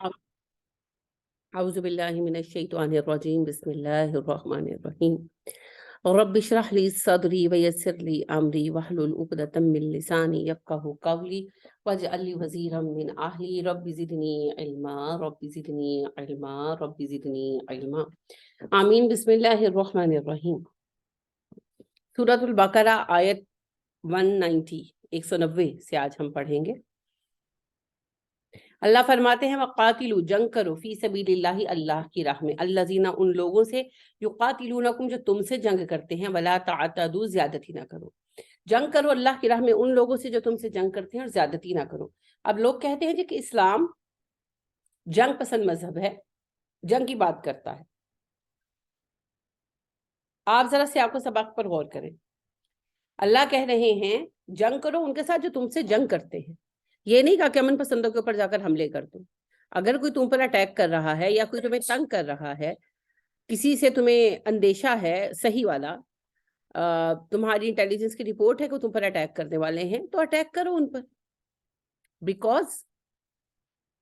أعوذ بالله من الشيطان الرجيم بسم الله الرحمن الرحيم رب اشرح لي صدري ويسر لي أمري واحلل عقدة من لساني يفقهوا قولي واجعل لي وزيرا من أهلي رب زدني علما رب زدني علما رب زدني علما آمین بسم اللہ الرحمن الرحیم سورۃ البقرہ آیت 190 190 سے آج ہم پڑھیں گے۔ اللہ فرماتے ہیں وقاتلوا جنگ کرو فی سبیل اللہ اللہ کی راہ میں، الذین ان لوگوں سے یقاتلونکم جو تم سے جنگ کرتے ہیں، ولا تعتدوا زیادتی نہ کرو، جنگ کرو اللہ کی راہ میں ان لوگوں سے جو تم سے جنگ کرتے ہیں اور زیادتی نہ کرو۔ اب لوگ کہتے ہیں جی کہ اسلام جنگ پسند مذہب ہے، جنگ کی بات کرتا ہے۔ آپ ذرا سیاق و سباق پر غور کریں، اللہ کہہ رہے ہیں جنگ کرو ان کے ساتھ جو تم سے جنگ کرتے ہیں، یہ نہیں کہا کہ امن پسندوں کے اوپر جا کر حملے کر دو۔ اگر کوئی تم پر اٹیک کر رہا ہے یا کوئی تمہیں تنگ کر رہا ہے، کسی سے تمہیں اندیشہ ہے صحیح والا، تمہاری انٹیلیجنس کی رپورٹ ہے کہ تم پر اٹیک کرنے والے ہیں، تو اٹیک کرو ان پر۔ بیکاز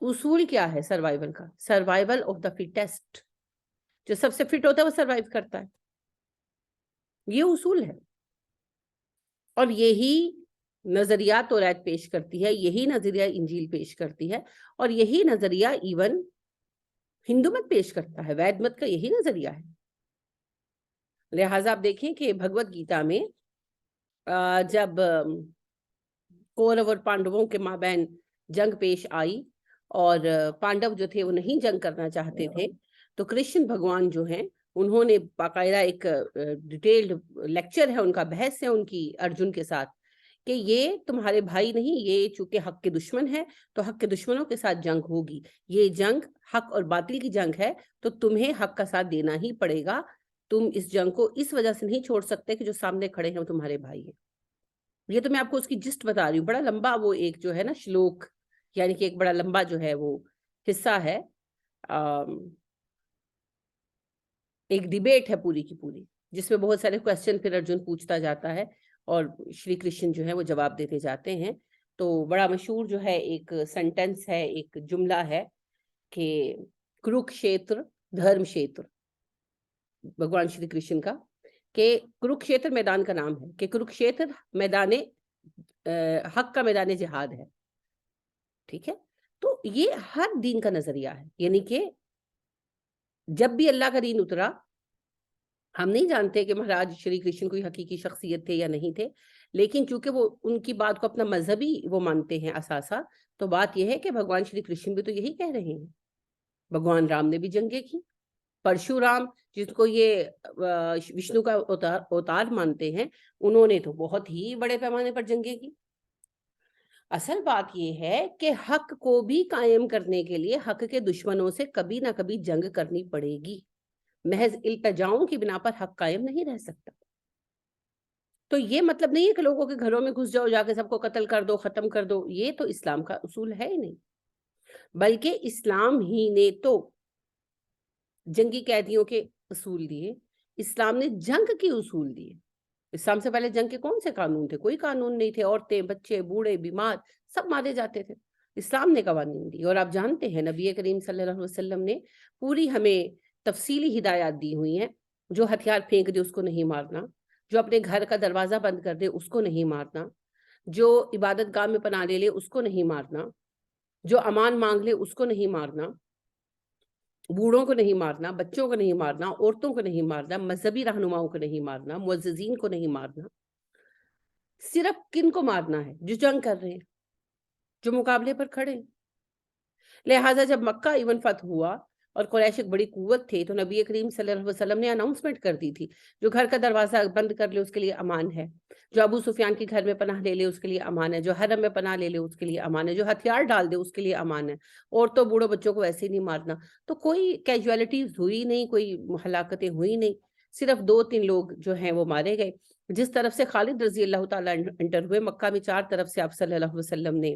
اصول کیا ہے سروائیول کا؟ سروائیول آف دا فٹیسٹ، جو سب سے فٹ ہوتا ہے وہ سروائیو کرتا ہے، یہ اصول ہے۔ اور یہی نظریہ توریت پیش کرتی ہے، یہی نظریہ انجیل پیش کرتی ہے، اور یہی نظریہ ایون ہندو مت پیش کرتا ہے، وید مت کا یہی نظریہ ہے۔ لہٰذا آپ دیکھیں کہ بھگوت گیتا میں جب کورو اور پانڈووں کے مابین جنگ پیش آئی اور پانڈو جو تھے وہ نہیں جنگ کرنا چاہتے تھے، تو کرشن بھگوان جو ہیں انہوں نے باقاعدہ ایک ڈیٹیلڈ لیکچر ہے ان کا، بحث ہے ان کی ارجن کے ساتھ کہ یہ تمہارے بھائی نہیں، یہ چونکہ حق کے دشمن ہے تو حق کے دشمنوں کے ساتھ جنگ ہوگی، یہ جنگ حق اور باطل کی جنگ ہے، تو تمہیں حق کا ساتھ دینا ہی پڑے گا، تم اس جنگ کو اس وجہ سے نہیں چھوڑ سکتے کہ جو سامنے کھڑے ہیں وہ تمہارے بھائی ہیں۔ یہ تو میں آپ کو اس کی جسٹ بتا رہی ہوں، بڑا لمبا وہ ایک جو ہے نا شلوک، یعنی کہ ایک بڑا لمبا جو ہے وہ حصہ ہے، ایک ڈیبیٹ ہے پوری کی پوری، جس میں بہت سارے کوسچن پھر ارجن پوچھتا جاتا ہے اور شری کرشن جو ہے وہ جواب دیتے جاتے ہیں۔ تو بڑا مشہور جو ہے ایک سنٹنس ہے، ایک جملہ ہے کہ کروکشیتر دھرم شیتر، بھگوان شری کرشن کا، کہ کروکشیتر میدان کا نام ہے، کہ کروکشیتر میدان حق کا میدان جہاد ہے، ٹھیک ہے؟ تو یہ ہر دین کا نظریہ ہے، یعنی کہ جب بھی اللہ کا دین اترا، ہم نہیں جانتے کہ مہاراج شری کرشن کوئی حقیقی شخصیت تھے یا نہیں تھے، لیکن چونکہ وہ ان کی بات کو اپنا مذہبی وہ مانتے ہیں اثاثہ، تو بات یہ ہے کہ بھگوان شری کرشن بھی تو یہی کہہ رہے ہیں۔ بھگوان رام نے بھی جنگیں کی، پرشورام جس کو یہ وشنو کا اوتار مانتے ہیں، انہوں نے تو بہت ہی بڑے پیمانے پر جنگیں کی۔ اصل بات یہ ہے کہ حق کو بھی قائم کرنے کے لیے حق کے دشمنوں سے کبھی نہ کبھی جنگ کرنی پڑے گی، محض التجاؤں کی بنا پر حق قائم نہیں رہ سکتا۔ تو یہ مطلب نہیں ہے کہ لوگوں کے گھروں میں گھس جاؤ، جا کے سب کو قتل کر دو، ختم کر دو، یہ تو اسلام کا اصول ہے ہی نہیں، بلکہ اسلام ہی نے تو جنگی قیدیوں کے اصول دیے، اسلام نے جنگ کی اصول دیے۔ اسلام سے پہلے جنگ کے کون سے قانون تھے؟ کوئی قانون نہیں تھے، عورتیں، بچے، بوڑھے، بیمار سب مارے جاتے تھے، اسلام نے قوانین دی۔ اور آپ جانتے ہیں نبی کریم صلی اللہ علیہ وسلم نے پوری ہمیں تفصیلی ہدایات دی ہوئی ہیں، جو ہتھیار پھینک دے اس کو نہیں مارنا، جو اپنے گھر کا دروازہ بند کر دے اس کو نہیں مارنا، جو عبادت گاہ میں پناہ لے لے اس کو نہیں مارنا، جو امان مانگ لے اس کو نہیں مارنا، بوڑھوں کو نہیں مارنا، بچوں کو نہیں مارنا، عورتوں کو نہیں مارنا، مذہبی رہنماؤں کو نہیں مارنا، معززین کو نہیں مارنا۔ صرف کن کو مارنا ہے؟ جو جنگ کر رہے ہیں، جو مقابلے پر کھڑے ہیں۔ لہٰذا جب مکہ ایون فتح ہوا اور قریش ایک بڑی قوت تھے، تو نبی کریم صلی اللہ علیہ وسلم نے اناؤنسمنٹ کر دی تھی، جو گھر کا دروازہ بند کر لے اس کے لیے امان ہے، جو ابو سفیان کے گھر میں پناہ لے لے اس کے لیے امان ہے، جو حرم میں پناہ لے لے اس کے لیے امان ہے، جو ہتھیار ڈال دے اس کے لیے امان ہے، عورتوں بوڑھوں بچوں کو ایسے ہی نہیں مارنا۔ تو کوئی کیجویلٹیز ہوئی نہیں، کوئی ہلاکتیں ہوئی نہیں، صرف 2-3 لوگ جو ہیں وہ مارے گئے۔ جس طرف سے خالد رضی اللہ تعالیٰ انٹر ہوئے مکہ میں، 4 طرف سے آپ صلی اللہ علیہ وسلم نے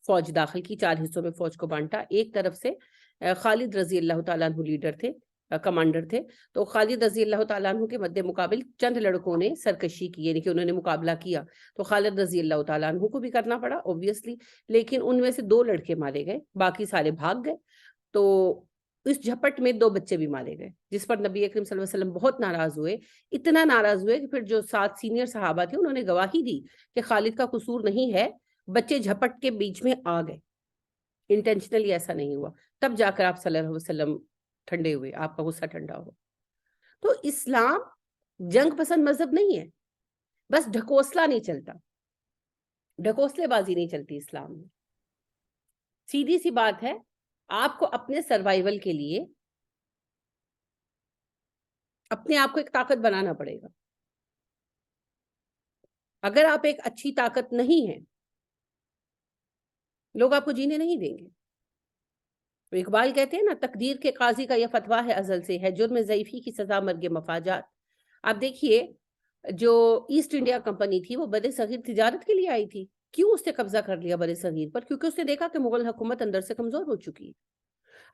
فوج داخل کی، 4 حصوں میں فوج کو بانٹا۔ ایک طرف سے خالد رضی اللہ تعالیٰ عنہ لیڈر تھے، کمانڈر تھے، تو خالد رضی اللہ تعالیٰ عنہ کے مد مقابل چند لڑکوں نے سرکشی کی، یعنی کہ انہوں نے مقابلہ کیا، تو خالد رضی اللہ تعالیٰ عنہ کو بھی کرنا پڑا اوبویسلی، لیکن ان میں سے 2 لڑکے مارے گئے، باقی سارے بھاگ گئے۔ تو اس جھپٹ میں 2 بچے بھی مارے گئے، جس پر نبی اکرم صلی اللہ علیہ وسلم بہت ناراض ہوئے، اتنا ناراض ہوئے کہ پھر جو 7 سینئر صحابہ تھے انہوں نے گواہی دی کہ خالد کا قصور نہیں ہے، بچے جھپٹ کے بیچ میں آ گئے، انٹینشنلی ایسا نہیں ہوا. تب جا کر آپ صلی اللہ علیہ وسلم ٹھنڈے ہوئے، آپ کا غصہ ٹھنڈا ہو. تو اسلام جنگ پسند مذہب نہیں ہے، بس ڈھکوسلا نہیں چلتا، ڈھکوسلے بازی نہیں چلتی اسلام میں. سیدھی سی بات ہے، آپ کو اپنے سروائیول کے لیے اپنے آپ کو ایک طاقت بنانا پڑے گا. اگر آپ ایک اچھی طاقت نہیں ہیں، لوگ آپ کو جینے نہیں دیں گے. تو اقبال کہتے ہیں نا، تقدیر کے قاضی کا یہ فتویٰ ہے ازل سے، ہے جرم ضعیفی کی سزا مرگ مفاجات. آپ دیکھیے، جو ایسٹ انڈیا کمپنی تھی وہ بر صغیر تجارت کے لیے آئی تھی. کیوں اس نے قبضہ کر لیا بر صغیر پر؟ کیونکہ اس نے دیکھا کہ مغل حکومت اندر سے کمزور ہو چکی ہے.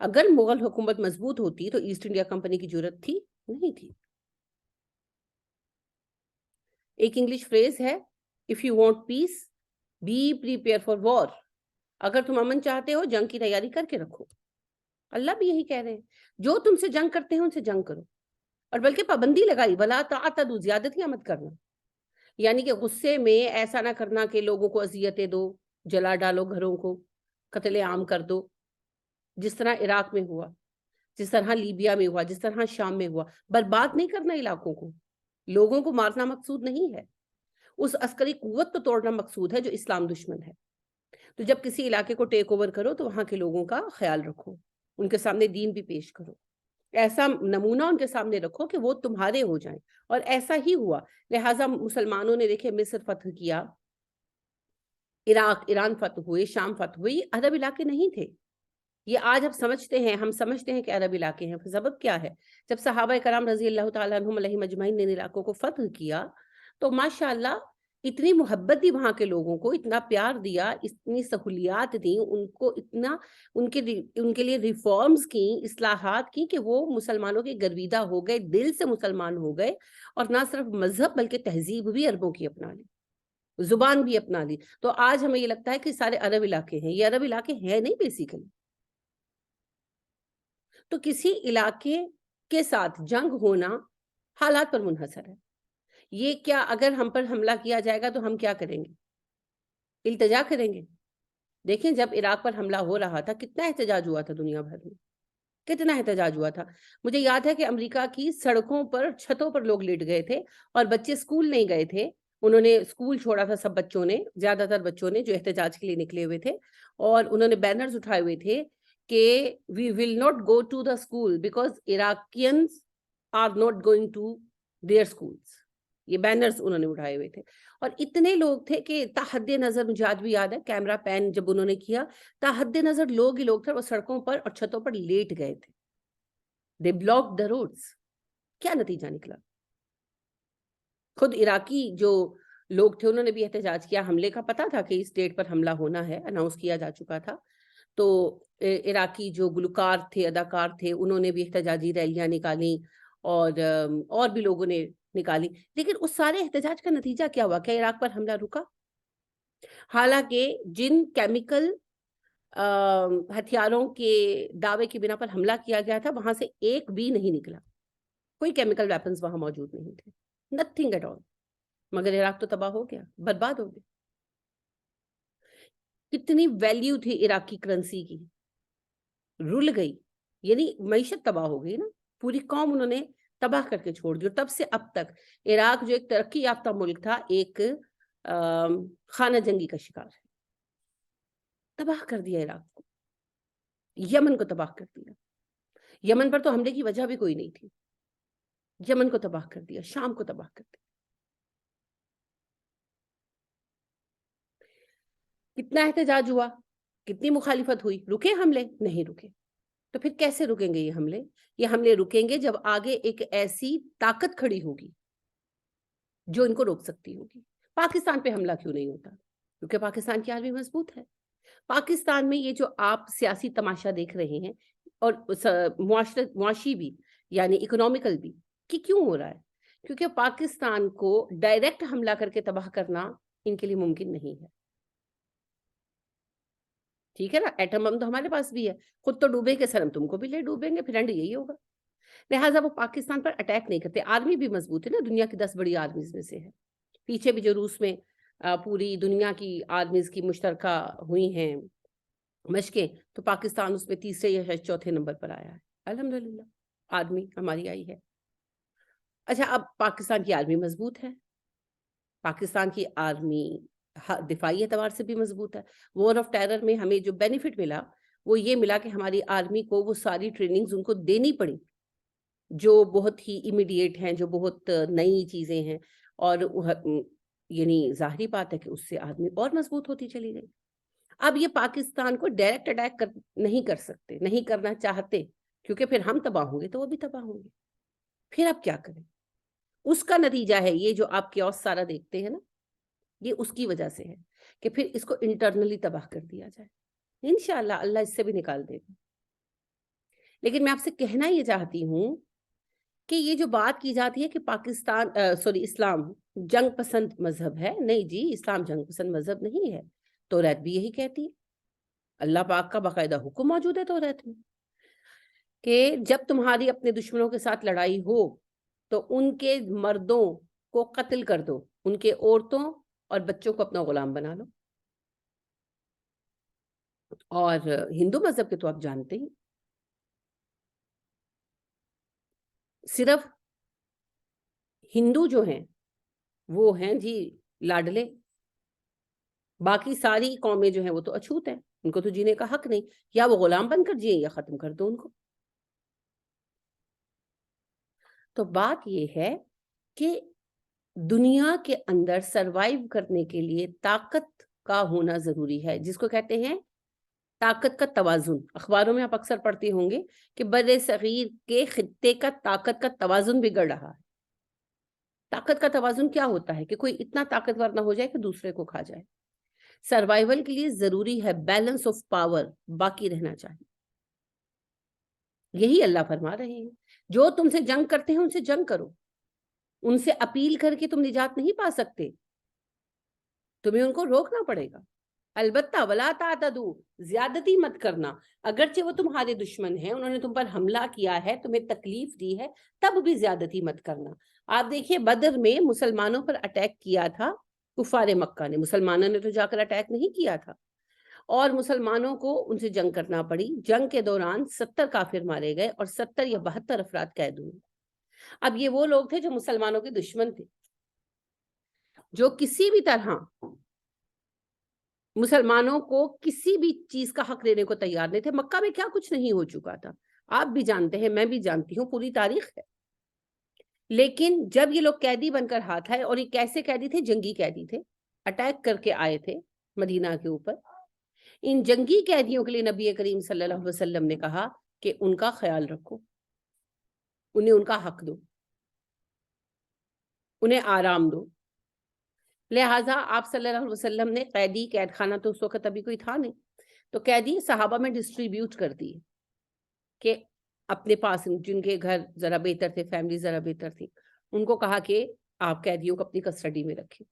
اگر مغل حکومت مضبوط ہوتی تو ایسٹ انڈیا کمپنی کی ضرورت تھی نہیں تھی. ایک انگلش فریز ہے، if you want peace be prepare for war. اگر تم امن چاہتے ہو، جنگ کی تیاری کر کے رکھو. اللہ بھی یہی کہہ رہے ہیں، جو تم سے جنگ کرتے ہیں ان سے جنگ کرو. اور بلکہ پابندی لگائی، ولا تعتدوا، زیادتیاں مت کرنا. یعنی کہ غصے میں ایسا نہ کرنا کہ لوگوں کو اذیتیں دو، جلا ڈالو گھروں کو، قتل عام کر دو، جس طرح عراق میں ہوا، جس طرح لیبیا میں ہوا، جس طرح شام میں ہوا. برباد نہیں کرنا علاقوں کو، لوگوں کو مارنا مقصود نہیں ہے. اس عسکری قوت کو توڑنا مقصود ہے جو اسلام دشمن ہے. تو جب کسی علاقے کو ٹیک اوور کرو تو وہاں کے لوگوں کا خیال رکھو، ان کے سامنے دین بھی پیش کرو، ایسا نمونہ ان کے سامنے رکھو کہ وہ تمہارے ہو جائیں. اور ایسا ہی ہوا. لہٰذا مسلمانوں نے دیکھے مصر فتح کیا، عراق، ایران فتح ہوئے، شام فتح ہوئے. یہ عرب علاقے نہیں تھے. یہ آج اب سمجھتے ہیں، ہم سمجھتے ہیں کہ عرب علاقے ہیں. سبب کیا ہے؟ جب صحابہ کرام رضی اللہ تعالیٰ عنہم علیہم اجمعین نے ان علاقوں کو فتح کیا تو ماشاءاللہ اتنی محبت دی وہاں کے لوگوں کو، اتنا پیار دیا، اتنی سہولیات دی ان کو، اتنا ان کے لیے ریفارمز کی، اصلاحات کی کہ وہ مسلمانوں کے گرویدہ ہو گئے، دل سے مسلمان ہو گئے. اور نہ صرف مذہب بلکہ تہذیب بھی عربوں کی اپنا لی، زبان بھی اپنا لی. تو آج ہمیں یہ لگتا ہے کہ سارے عرب علاقے ہیں. یہ عرب علاقے ہیں نہیں بیسیکلی. تو کسی علاقے کے ساتھ جنگ ہونا حالات پر منحصر ہے. یہ کیا اگر ہم پر حملہ کیا جائے گا تو ہم کیا کریں گے؟ التجا کریں گے. دیکھیں جب عراق پر حملہ ہو رہا تھا کتنا احتجاج ہوا تھا دنیا بھر میں، کتنا احتجاج ہوا تھا. مجھے یاد ہے کہ امریکہ کی سڑکوں پر، چھتوں پر لوگ لیٹ گئے تھے اور بچے اسکول نہیں گئے تھے. انہوں نے اسکول چھوڑا تھا، سب بچوں نے، زیادہ تر بچوں نے جو احتجاج کے لیے نکلے ہوئے تھے، اور انہوں نے بینرز اٹھائے ہوئے تھے کہ we will not go to the school because Iraqians are not going to their schools. یہ بینرز انہوں نے اٹھائے ہوئے تھے. اور اتنے لوگ تھے کہ تحد نظر، مجھے آج بھی یاد ہے کیمرہ پین جب انہوں نے کیا، تحد نظر لوگ ہی لوگ تھے، وہ سڑکوں پر اور چھتوں پر لیٹ گئے تھے. they blocked the roads. کیا نتیجہ نکلا؟ خود عراقی جو لوگ تھے انہوں نے بھی احتجاج کیا. حملے کا پتا تھا کہ اس ڈیٹ پر حملہ ہونا ہے، اناؤنس کیا جا چکا تھا. تو عراقی جو گلوکار تھے، اداکار تھے، انہوں نے بھی احتجاجی ریلیاں نکالی اور بھی لوگوں نے نکالی. لیکن اس سارے احتجاج کا نتیجہ کیا ہوا؟ کیا عراق پر حملہ رکا؟ حالانکہ جن کیمیکل ہتھیاروں کے دعوے کی بنا پر حملہ کیا گیا تھا وہاں سے ایک بھی نہیں نکلا. کوئی کیمیکل ویپنز وہاں موجود نہیں تھے، نتھنگ ایٹ آل. مگر عراق تو تباہ ہو گیا، برباد ہو گیا. کتنی ویلیو تھی عراقی کرنسی کی، رل گئی. یعنی معیشت تباہ ہو گئی نا، پوری قوم انہوں نے تباہ کر کے چھوڑ دی. اور تب سے اب تک عراق جو ایک ترقی یافتہ ملک تھا، ایک خانہ جنگی کا شکار ہے. تباہ کر دیا عراق کو، یمن کو تباہ کر دیا. یمن پر تو حملے کی وجہ بھی کوئی نہیں تھی، یمن کو تباہ کر دیا، شام کو تباہ کر دیا. کتنا احتجاج ہوا، کتنی مخالفت ہوئی، رکے حملے؟ نہیں رکے. تو پھر کیسے رکیں گے یہ حملے؟ یہ حملے رکیں گے جب آگے ایک ایسی طاقت کھڑی ہوگی جو ان کو روک سکتی ہوگی. پاکستان پہ حملہ کیوں نہیں ہوتا؟ کیونکہ پاکستان کی آرمی مضبوط ہے. پاکستان میں یہ جو آپ سیاسی تماشا دیکھ رہے ہیں، اور معاشی بھی، یعنی اکنامیکل بھی، کہ کیوں ہو رہا ہے؟ کیونکہ پاکستان کو ڈائریکٹ حملہ کر کے تباہ کرنا ان کے لیے ممکن نہیں ہے. ٹھیک ہے نا, ایٹم بم تو ہمارے پاس بھی ہے, خود تو ڈوبے کے سر ہم تم کو بھی لے ڈوبیں گے, پھر اینڈ یہی ہوگا. لہٰذا وہ پاکستان پر اٹیک نہیں کرتے. آرمی بھی مضبوط ہے نا, دنیا کی 10 بڑی آرمیز میں سے ہے. پیچھے بھی جو روس میں پوری دنیا کی آرمیز کی مشترکہ ہوئی ہیں مشقیں, تو پاکستان اس میں تیسرے یا شاید چوتھے نمبر پر آیا ہے. الحمدللہ آرمی ہماری آئی ہے. اچھا, اب پاکستان کی آرمی مضبوط ہے, پاکستان کی آرمی دفاعی اعتبار سے بھی مضبوط ہے. وار آف ٹیرر میں ہمیں جو بینیفٹ ملا وہ یہ ملا کہ ہماری آرمی کو وہ ساری ٹریننگز ان کو دینی پڑی جو بہت ہی امیڈیٹ ہیں, جو بہت نئی چیزیں ہیں, اور یعنی ظاہری بات ہے کہ اس سے آدمی اور مضبوط ہوتی چلی گئی. اب یہ پاکستان کو ڈائریکٹ اٹیک نہیں کر سکتے, نہیں کرنا چاہتے, کیونکہ پھر ہم تباہ ہوں گے تو وہ بھی تباہ ہوں گے. پھر اب کیا کریں؟ اس کا نتیجہ ہے یہ جو آپ کیوس سارا دیکھتے ہیں نا, یہ اس کی وجہ سے ہے کہ پھر اس کو انٹرنلی تباہ کر دیا جائے. انشاءاللہ اللہ اس سے بھی نکال دے گا. لیکن میں آپ سے کہنا یہ چاہتی ہوں کہ یہ جو بات کی جاتی ہے کہ پاکستان اسلام جنگ پسند مذہب ہے, نہیں جی, اسلام جنگ پسند مذہب نہیں ہے. توریت بھی یہی کہتی ہے, اللہ پاک کا باقاعدہ حکم موجود ہے توریت میں کہ جب تمہاری اپنے دشمنوں کے ساتھ لڑائی ہو تو ان کے مردوں کو قتل کر دو, ان کے عورتوں اور بچوں کو اپنا غلام بنا لو. اور ہندو مذہب کے تو آپ جانتے ہی, صرف ہندو جو ہیں وہ ہیں جی لاڈلے, باقی ساری قومیں جو ہیں وہ تو اچھوت ہیں, ان کو تو جینے کا حق نہیں. یا وہ غلام بن کر جیے یا ختم کر دو ان کو. تو بات یہ ہے کہ دنیا کے اندر سروائیو کرنے کے لیے طاقت کا ہونا ضروری ہے, جس کو کہتے ہیں طاقت کا توازن. اخباروں میں آپ اکثر پڑھتے ہوں گے کہ بر صغیر کے خطے کا طاقت کا توازن بگڑ رہا ہے. طاقت کا توازن کیا ہوتا ہے کہ کوئی اتنا طاقتور نہ ہو جائے کہ دوسرے کو کھا جائے. سروائیول کے لیے ضروری ہے بیلنس آف پاور باقی رہنا چاہیے. یہی اللہ فرما رہے ہیں, جو تم سے جنگ کرتے ہیں ان سے جنگ کرو, ان سے اپیل کر کے تم نجات نہیں پا سکتے, تمہیں ان کو روکنا پڑے گا. البتہ ولا تعتدوا, زیادتی مت کرنا. اگرچہ وہ تمہارے دشمن ہیں, انہوں نے تم پر حملہ کیا ہے, تمہیں تکلیف دی ہے, تب بھی زیادتی مت کرنا. آپ دیکھیے بدر میں مسلمانوں پر اٹیک کیا تھا کفار مکہ نے, مسلمانوں نے تو جا کر اٹیک نہیں کیا تھا, اور مسلمانوں کو ان سے جنگ کرنا پڑی. جنگ کے دوران 70 کافر مارے گئے اور 70 یا 72 افراد قید ہوئے. اب یہ وہ لوگ تھے جو مسلمانوں کے دشمن تھے, جو کسی بھی طرح مسلمانوں کو کسی بھی چیز کا حق دینے کو تیار نہیں تھے. مکہ میں کیا کچھ نہیں ہو چکا تھا, آپ بھی جانتے ہیں, میں بھی جانتی ہوں, پوری تاریخ ہے. لیکن جب یہ لوگ قیدی بن کر ہاتھ آئے, اور یہ کیسے قیدی تھے؟ جنگی قیدی تھے, اٹیک کر کے آئے تھے مدینہ کے اوپر. ان جنگی قیدیوں کے لیے نبی کریم صلی اللہ علیہ وسلم نے کہا کہ ان کا خیال رکھو, انہیں ان کا حق دو, انہیں آرام دو. لہٰذا آپ صلی اللہ علیہ وسلم نے قیدی, قید خانہ تو اس وقت ابھی کوئی تھا نہیں, تو قیدی صحابہ میں ڈسٹریبیوٹ کر دیے کہ اپنے پاس جن کے گھر ذرا بہتر تھے, فیملی ذرا بہتر تھی, ان کو کہا کہ آپ قیدیوں کو اپنی کسٹڈی میں رکھیں.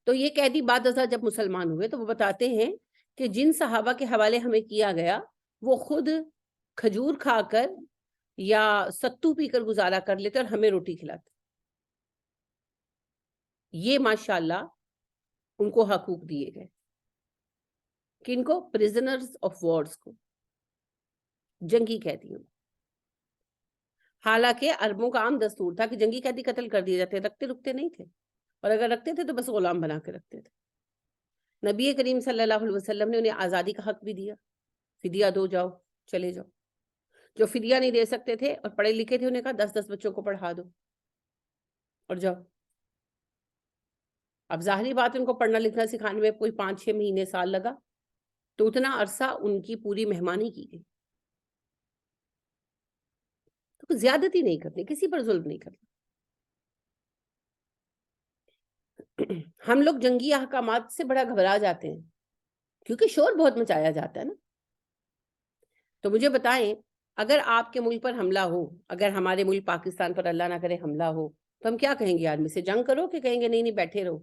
تو یہ قیدی بعد ازاں جب مسلمان ہوئے تو وہ بتاتے ہیں کہ جن صحابہ کے حوالے ہمیں کیا گیا وہ خود کھجور کھا کر یا ستو پی کر گزارا کر لیتے اور ہمیں روٹی کھلاتے. یہ ماشاءاللہ ان کو حقوق دیے گئے. کن کو؟ پریزنرز آف وارز کو, جنگی قیدیوں. حالانکہ عربوں کا عام دستور تھا کہ جنگی قیدی قتل کر دیے جاتے, رکھتے رکتے نہیں تھے, اور اگر رکھتے تھے تو بس غلام بنا کے رکھتے تھے. نبی کریم صلی اللہ علیہ وسلم نے انہیں آزادی کا حق بھی دیا, فدیہ دو, جاؤ چلے جاؤ. جو فدیہ نہیں دے سکتے تھے اور پڑھے لکھے تھے, انہیں کہا 10 بچوں کو پڑھا دو اور جاؤ. اب ظاہری بات ان کو پڑھنا لکھنا سکھانے میں کوئی 5-6 مہینے سال لگا, تو اتنا عرصہ ان کی پوری مہمانی کی گئی. تو زیادتی نہیں کرنی, کسی پر ظلم نہیں کرنا. ہم لوگ جنگی احکامات سے بڑا گھبرا جاتے ہیں کیونکہ شور بہت مچایا جاتا ہے نا. تو مجھے بتائیں, اگر آپ کے ملک پر حملہ ہو, اگر ہمارے ملک پاکستان پر اللہ نہ کرے حملہ ہو, تو ہم کیا کہیں گے؟ آدمی سے جنگ کرو, کہ کہیں گے نہیں نہیں بیٹھے رہو,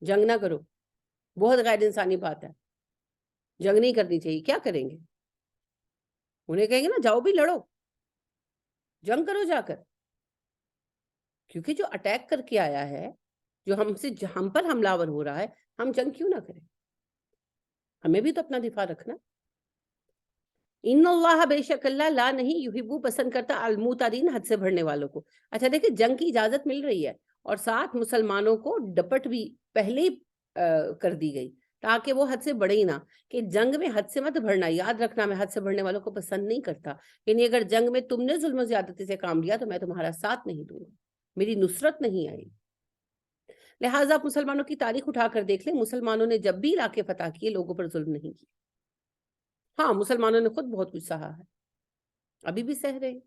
جنگ نہ کرو؟ بہت غیر انسانی بات ہے. جنگ نہیں کرنی چاہیے، کیا کریں گے؟ انہیں کہیں گے نا جاؤ بھی لڑو، جنگ کرو جا کر، کیونکہ جو اٹیک کر کے آیا ہے، جو ہم پر حملہ آور ہو رہا ہے، ہم جنگ کیوں نہ کریں؟ ہمیں بھی تو اپنا دفاع رکھنا۔ ان اللہ، بے شک اللہ، لا نہیں، یحبو، پسند کرتا، المعتدین، حد سے بڑھنے والوں کو۔ اچھا دیکھیں، جنگ کی اجازت مل رہی ہے اور ساتھ مسلمانوں کو ڈپٹ بھی پہلے ہی کر دی گئی تاکہ وہ حد سے بڑھے ہی نہ، کہ جنگ میں حد سے مت بڑھنا۔ یاد رکھنا، میں حد سے بڑھنے والوں کو پسند نہیں کرتا، یعنی اگر جنگ میں تم نے ظلم و زیادتی سے کام لیا تو میں تمہارا ساتھ نہیں دوں گا، میری نصرت نہیں آئی۔ لہٰذا آپ مسلمانوں کی تاریخ اٹھا کر دیکھ لیں، مسلمانوں نے جب بھی علاقے فتح کیے لوگوں پر ظلم نہیں کیا۔ ہاں، مسلمانوں نے خود بہت کچھ سہا ہے، ابھی بھی سہ رہے ہیں۔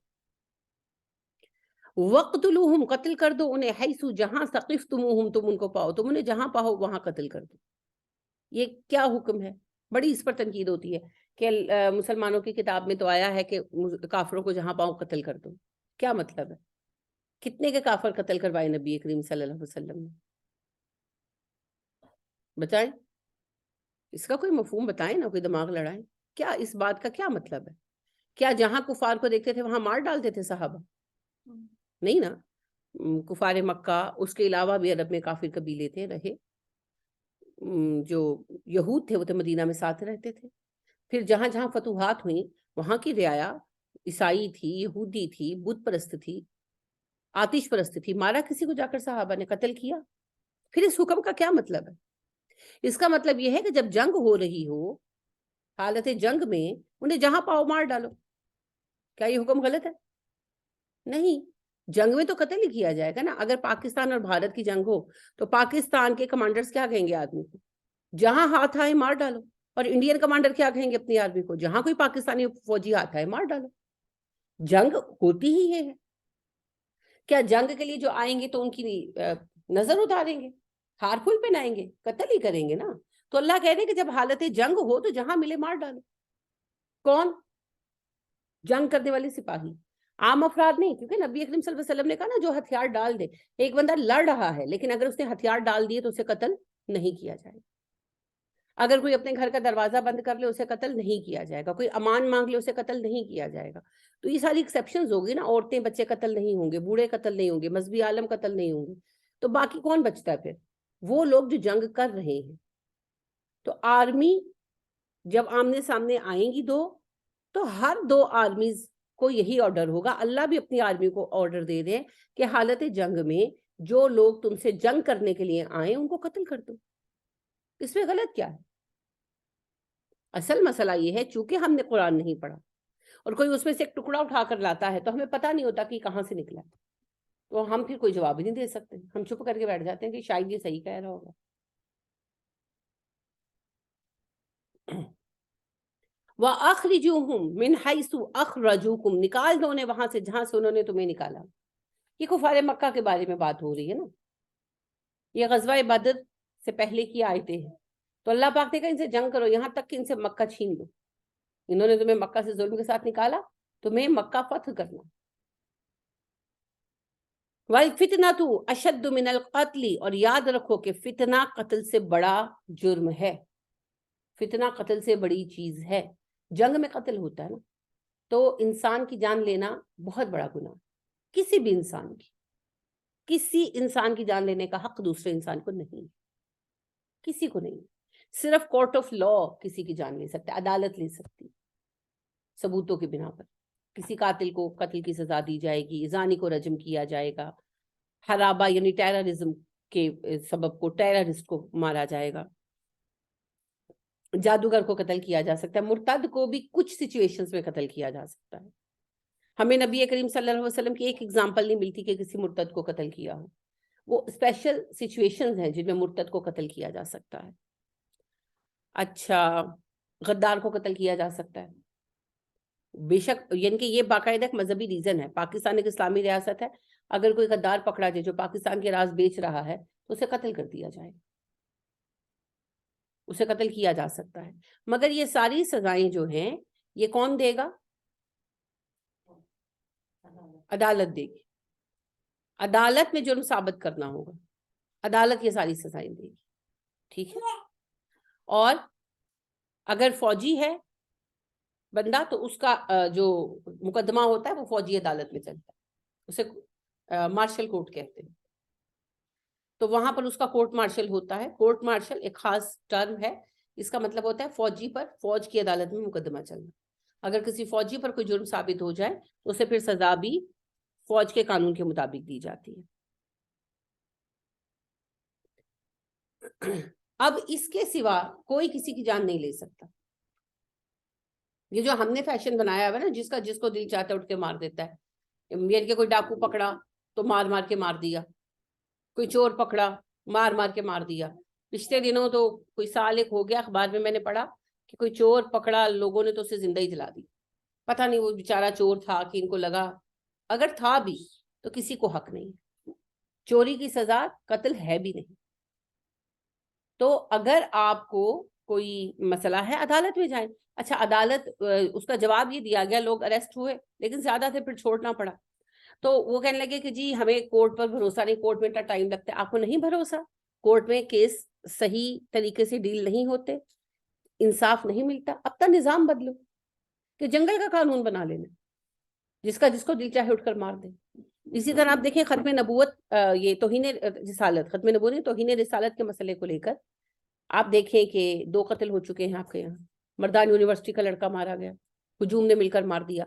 وَاقْتُلُوهُمْ، قتل کر دو انہیں، حیث، جہاں، ثقفتموہم، تم ان کو پاؤ، تم انہیں جہاں پاؤ وہاں قتل کر دو۔ یہ کیا حکم ہے؟ بڑی اس پر تنقید ہوتی ہے کہ مسلمانوں کی کتاب میں تو آیا ہے کہ کافروں کو جہاں پاؤ قتل کر دو۔ کیا مطلب ہے؟ کتنے کے کافر قتل کروائے نبی کریم صلی اللہ علیہ وسلم نے؟ بتائیں، اس کا کوئی مفہوم بتائیں نا، کوئی دماغ لڑائیں۔ کیا اس بات کا کیا مطلب ہے؟ کیا جہاں کفار کو دیکھتے تھے وہاں مار ڈالتے تھے صحابہ؟ نہیں نا۔ کفار مکہ، اس کے علاوہ بھی عرب میں کافر قبیلے تھے رہے، جو یہود تھے وہ تو مدینہ میں ساتھ رہتے تھے۔ پھر جہاں جہاں فتوحات ہوئیں وہاں کی رعایا عیسائی تھی، یہودی تھی، بت پرست تھی، آتش پرست تھی، مارا کسی کو جا کر صحابہ نے، قتل کیا۔ پھر اس حکم کا کیا مطلب ہے؟ اس کا مطلب یہ ہے کہ جب جنگ ہو رہی ہو، حالت جنگ میں انہیں جہاں پاؤ مار ڈالو۔ کیا یہ حکم غلط ہے؟ نہیں، جنگ میں تو قتل ہی کیا جائے گا نا۔ اگر پاکستان اور بھارت کی جنگ ہو تو پاکستان کے کمانڈرز کیا کہیں گے آدمی کو؟ جہاں ہاتھ آئے مار ڈالو۔ اور انڈین کمانڈر کیا کہیں گے اپنی آرمی کو؟ جہاں کوئی پاکستانی فوجی ہاتھ آئے مار ڈالو۔ جنگ ہوتی ہی ہے۔ کیا جنگ کے لیے جو آئیں گے تو ان کی نظر اتاریں گے، ہار پھول پہنائیں گے؟ قتل ہی کریں گے نا۔ تو اللہ کہہ رہے کہ جب حالت جنگ ہو تو جہاں ملے مار ڈالو۔ کون؟ جنگ کرنے والے سپاہی، عام افراد نہیں، کیونکہ نبی اکرم صلی اللہ علیہ وسلم نے کہا نا جو ہتھیار ڈال دے۔ ایک بندہ لڑ رہا ہے لیکن اگر اس نے ہتھیار ڈال دیے تو اسے قتل نہیں کیا جائے گا۔ اگر کوئی اپنے گھر کا دروازہ بند کر لے اسے قتل نہیں کیا جائے گا، کوئی امان مانگ لے اسے قتل نہیں کیا جائے گا۔ تو یہ ساری ایکسیپشنز ہوگی نا، عورتیں بچے قتل نہیں ہوں گے، بوڑھے قتل نہیں ہوں گے، مذہبی عالم قتل نہیں ہوں گے، تو باقی کون بچتا ہے پھر؟ وہ لوگ جو جنگ کر رہے ہیں۔ تو آرمی جب آمنے سامنے آئیں گی دو، تو ہر دو آرمیز کو یہی آرڈر ہوگا، اللہ بھی اپنی آرمی کو آرڈر دے دیں کہ حالت جنگ میں جو لوگ تم سے جنگ کرنے کے لیے آئیں ان کو قتل کر دو۔ اس میں غلط کیا ہے؟ اصل مسئلہ یہ ہے چونکہ ہم نے قرآن نہیں پڑھا اور کوئی اس میں سے ایک ٹکڑا اٹھا کر لاتا ہے تو ہمیں پتہ نہیں ہوتا کہ کہاں سے نکلا، تو ہم پھر کوئی جواب ہی نہیں دے سکتے، ہم چپ کر کے بیٹھ جاتے ہیں کہ شاید یہ صحیح کہہ رہا ہوگا۔ وَأَخْرِجُوهُمْ مِنْ حَيْثُ أَخْرَجُوكُمْ، نکال دو انہیں وہاں سے جہاں سے انہوں نے تمہیں نکالا۔ یہ کفار مکہ کے بارے میں بات ہو رہی ہے نا، یہ غزوہ بدر سے پہلے کی آیتیں ہیں۔ تو اللہ پاک نے کہا ان سے جنگ کرو یہاں تک کہ ان سے مکہ چھین لو۔ انہوں نے تمہیں مکہ سے ظلم کے ساتھ نکالا، تمہیں مکہ فتح کرنا۔ وَالْفِتْنَةُ أَشَدُّ مِنَ الْقَتْلِ، اور یاد رکھو کہ فتنہ قتل سے بڑا جرم ہے، فتنہ قتل سے بڑی چیز ہے۔ جنگ میں قتل ہوتا ہے نا، تو انسان کی جان لینا بہت بڑا گناہ، کسی بھی انسان کی، کسی انسان کی جان لینے کا حق دوسرے انسان کو نہیں، کسی کو نہیں۔ صرف کورٹ آف لا کسی کی جان لے سکتا ہے، عدالت لے سکتی، ثبوتوں کی بنا پر کسی قاتل کو قتل کی سزا دی جائے گی، زانی کو رجم کیا جائے گا، حرابہ یعنی ٹیررزم کے سبب کو ٹیررسٹ کو مارا جائے گا، جادوگر کو قتل کیا جا سکتا ہے، مرتد کو بھی کچھ سچویشنز میں قتل کیا جا سکتا ہے۔ ہمیں نبی کریم صلی اللہ علیہ وسلم کی ایک ایگزامپل نہیں ملتی کہ کسی مرتد کو قتل کیا ہو، وہ اسپیشل سچویشنز ہیں جن میں مرتد کو قتل کیا جا سکتا ہے۔ اچھا، غدار کو قتل کیا جا سکتا ہے، بے شک، یعنی کہ یہ باقاعدہ ایک مذہبی ریزن ہے۔ پاکستان ایک اسلامی ریاست ہے، اگر کوئی غدار پکڑا جائے جو پاکستان کے راز بیچ رہا ہے تو اسے قتل کر دیا جائے، اسے قتل کیا جا سکتا ہے۔ مگر یہ ساری سزائیں جو ہیں یہ کون دے گا؟ عدالت دے گی۔ عدالت میں جرم ثابت کرنا ہوگا، عدالت یہ ساری سزائیں دے گی، ٹھیک ہے؟ اور اگر فوجی ہے بندہ تو اس کا جو مقدمہ ہوتا ہے وہ فوجی عدالت میں چلتا ہے، اسے مارشل کورٹ کہتے ہیں، تو وہاں پر اس کا کورٹ مارشل ہوتا ہے. کورٹ مارشل ایک خاص ٹرم ہے، اس کا مطلب ہوتا ہے فوجی پر فوج کی عدالت میں مقدمہ چلنا. اگر کسی فوجی پر کوئی جرم ثابت ہو جائے تو اسے پھر سزا بھی فوج کے قانون کے مطابق دی جاتی ہے. اب اس کے سوا کوئی کسی کی جان نہیں لے سکتا. یہ جو ہم نے فیشن بنایا ہوا ہے نا، جس کو دل چاہتا ہے اٹھ کے مار دیتا ہے. یعنی کہ کوئی ڈاکو پکڑا تو مار مار کے مار دیا، کوئی چور پکڑا مار مار کے مار دیا. پچھلے دنوں تو کوئی سال ایک ہو گیا، اخبار میں نے پڑھا کہ کوئی چور پکڑا، لوگوں نے تو اسے زندہ ہی جلا دی. پتہ نہیں وہ بیچارہ چور تھا کہ ان کو لگا، اگر تھا بھی تو کسی کو حق نہیں. چوری کی سزا قتل ہے بھی نہیں. تو اگر آپ کو کوئی مسئلہ ہے عدالت میں جائیں. اچھا عدالت، اس کا جواب یہ دیا گیا، لوگ اریسٹ ہوئے لیکن زیادہ تھے پھر چھوڑنا پڑا. تو وہ کہنے لگے کہ جی ہمیں کورٹ پر بھروسہ نہیں، کورٹ میں اتنا ٹائم لگتا ہے. آپ کو نہیں بھروسہ؟ کورٹ میں کیس صحیح طریقے سے ڈیل نہیں ہوتے، انصاف نہیں ملتا. اب تک نظام بدلو کہ جنگل کا قانون بنا لینا، جس کو دل چاہے اٹھ کر مار دیں. اسی طرح آپ دیکھیں ختم نبوت، یہ توہین رسالت، ختم نبوت نہیں توہین رسالت کے مسئلے کو لے کر آپ دیکھیں کہ 2 قتل ہو چکے ہیں آپ کے یہاں. مردان یونیورسٹی کا لڑکا مارا گیا، ہجوم نے مل کر مار دیا.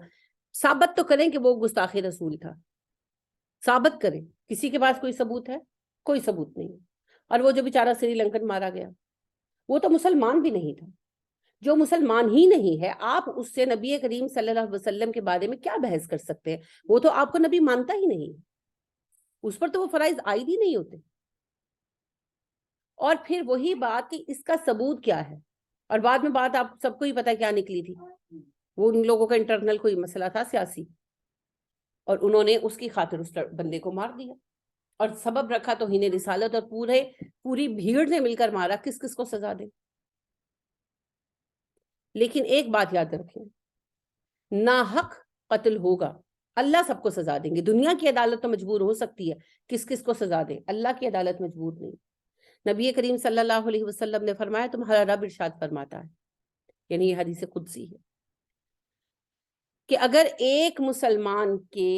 ثابت تو کریں کہ وہ گستاخ رسول تھا، ثابت کریں. کسی کے پاس کوئی ثبوت ہے؟ کوئی ثبوت نہیں. اور وہ جو بیچارہ سری لنکن مارا گیا وہ تو مسلمان بھی نہیں تھا. جو مسلمان ہی نہیں ہے آپ اس سے نبی کریم صلی اللہ علیہ وسلم کے بارے میں کیا بحث کر سکتے ہیں؟ وہ تو آپ کو نبی مانتا ہی نہیں، اس پر تو وہ فرائض عائد ہی نہیں ہوتے. اور پھر وہی بات کہ اس کا ثبوت کیا ہے. اور بعد میں بات آپ سب کو ہی پتا کیا نکلی تھی، وہ ان لوگوں کا انٹرنل کوئی مسئلہ تھا سیاسی، اور انہوں نے اس کی خاطر اس بندے کو مار دیا اور سبب رکھا توہین رسالت، اور پوری بھیڑ نے مل کر مارا. کس کو سزا دے؟ لیکن ایک بات یاد رکھیں، ناحق قتل ہوگا، اللہ سب کو سزا دیں گے. دنیا کی عدالت تو مجبور ہو سکتی ہے کس کو سزا دے، اللہ کی عدالت مجبور نہیں. نبی کریم صلی اللہ علیہ وسلم نے فرمایا، تمہارا رب ارشاد فرماتا ہے، یعنی یہ حدیث قدسی ہے، کہ اگر ایک مسلمان کے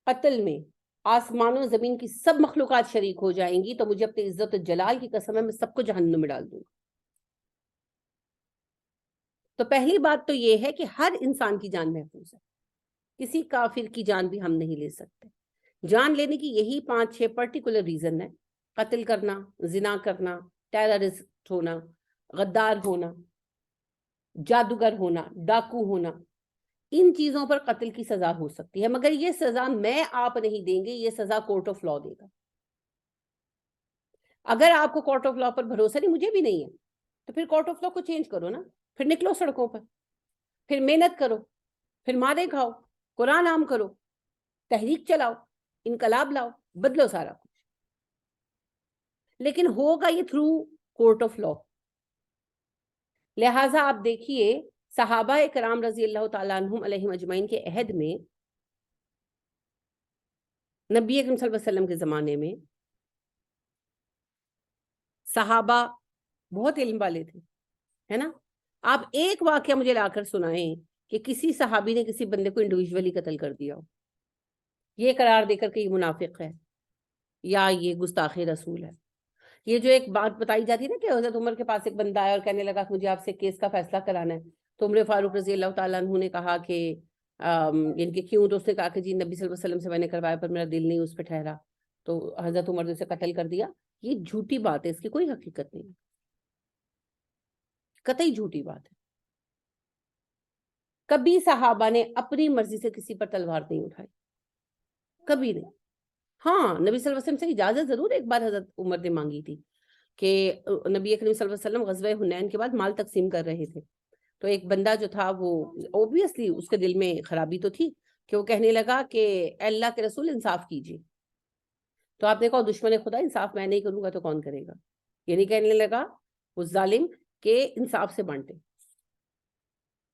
قتل میں آسمان و زمین کی سب مخلوقات شریک ہو جائیں گی تو مجھے اپنی عزت و جلال کی قسم ہے میں سب کو جہنم میں ڈال دوں گا. تو پہلی بات تو یہ ہے کہ ہر انسان کی جان محفوظ ہے، کسی کافر کی جان بھی ہم نہیں لے سکتے. جان لینے کی یہی 5-6 پرٹیکولر ریزن ہے: قتل کرنا، زنا کرنا، ٹیررسٹ ہونا، غدار ہونا، جادوگر ہونا، ڈاکو ہونا. ان چیزوں پر قتل کی سزا ہو سکتی ہے، مگر یہ سزا میں آپ نہیں دیں گے، یہ سزا کورٹ آف لا دے گا. اگر آپ کو کورٹ آف لا پر بھروسہ نہیں، مجھے بھی نہیں ہے، تو پھر کورٹ آف لا کو چینج کرو نا. پھر نکلو سڑکوں پر، پھر محنت کرو، پھر مارے کھاؤ، قرآن عام کرو، تحریک چلاؤ، انقلاب لاؤ، بدلو سارا کچھ. لیکن ہوگا یہ تھرو کورٹ آف لا. لہٰذا آپ دیکھیے صحابہ کرام رضی اللہ تعالیٰ عنہم علیہم اجمعین کے عہد میں، نبی اکرم صلی اللہ علیہ وسلم کے زمانے میں صحابہ بہت علم والے تھے، ہے نا. آپ ایک واقعہ مجھے لا کر سنائیں کہ کسی صحابی نے کسی بندے کو انڈیویجولی قتل کر دیا ہو، یہ قرار دے کر کہ یہ منافق ہے یا یہ گستاخ رسول ہے. یہ جو ایک بات بتائی جاتی ہے نا کہ حضرت عمر کے پاس ایک بندہ آیا اور کہنے لگا کہ مجھے آپ سے کیس کا فیصلہ کرانا ہے، تو عمر فاروق رضی اللہ تعالیٰ عنہ نے کہا کہ یعنی کہ کیوں؟ تو اس نے کہا کہ جی نبی صلی اللہ علیہ وسلم سے میں نے کروایا پر میرا دل نہیں اس پہ ٹھہرا، تو حضرت عمر نے اسے قتل کر دیا. یہ جھوٹی بات ہے، اس کی کوئی حقیقت نہیں، قطعی جھوٹی بات ہے. کبھی صحابہ نے اپنی مرضی سے کسی پر تلوار نہیں اٹھائی، کبھی نہیں. ہاں نبی صلی اللہ علیہ وسلم سے اجازت ضرور ایک بار حضرت عمر نے مانگی تھی کہ نبی کریم صلی اللہ علیہ وسلم غزوہ حنین کے بعد مال تقسیم کر رہے تھے، تو ایک بندہ جو تھا وہ اوبویسلی اس کے دل میں خرابی تو تھی کہ وہ کہنے لگا کہ اے اللہ کے رسول انصاف کیجیے. تو آپ نے کہا دشمن خدا انصاف میں نہیں کروں گا تو کون کرے گا. یعنی کہنے لگا وہ ظالم کہ انصاف سے بانٹے،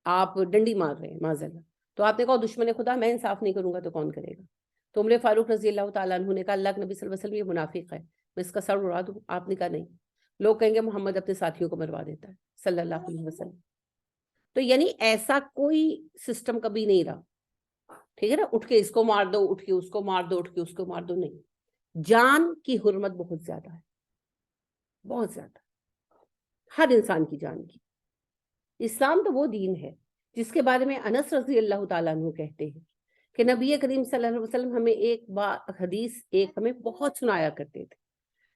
آپ ڈنڈی مار رہے ہیں معاذاللہ. تو آپ نے کہا دشمن خدا میں انصاف نہیں کروں گا تو کون کرے گا. تو عمر فاروق رضی اللہ تعالیٰ عنہ نے کہا اللہ کے نبی صلی اللہ علیہ وسلم یہ منافق ہے، میں اس کا سر اڑا دوں. آپ نے کہا نہیں. لوگ کہیں گے محمد اپنے ساتھیوں کو مروا دیتا ہے صلی اللہ علیہ وسلم. تو یعنی ایسا کوئی سسٹم کبھی نہیں رہا, ٹھیک ہے نا, اٹھ کے اس کو مار دو, اٹھ کے اس کو مار دو, اٹھ کے اس کو مار دو, نہیں. جان کی حرمت بہت زیادہ ہے, بہت زیادہ, ہر انسان کی جان کی. اسلام تو وہ دین ہے جس کے بارے میں انس رضی اللہ تعالیٰ عنہ کہتے ہیں کہ نبی کریم صلی اللہ علیہ وسلم ہمیں ایک بات حدیث ہمیں بہت سنایا کرتے تھے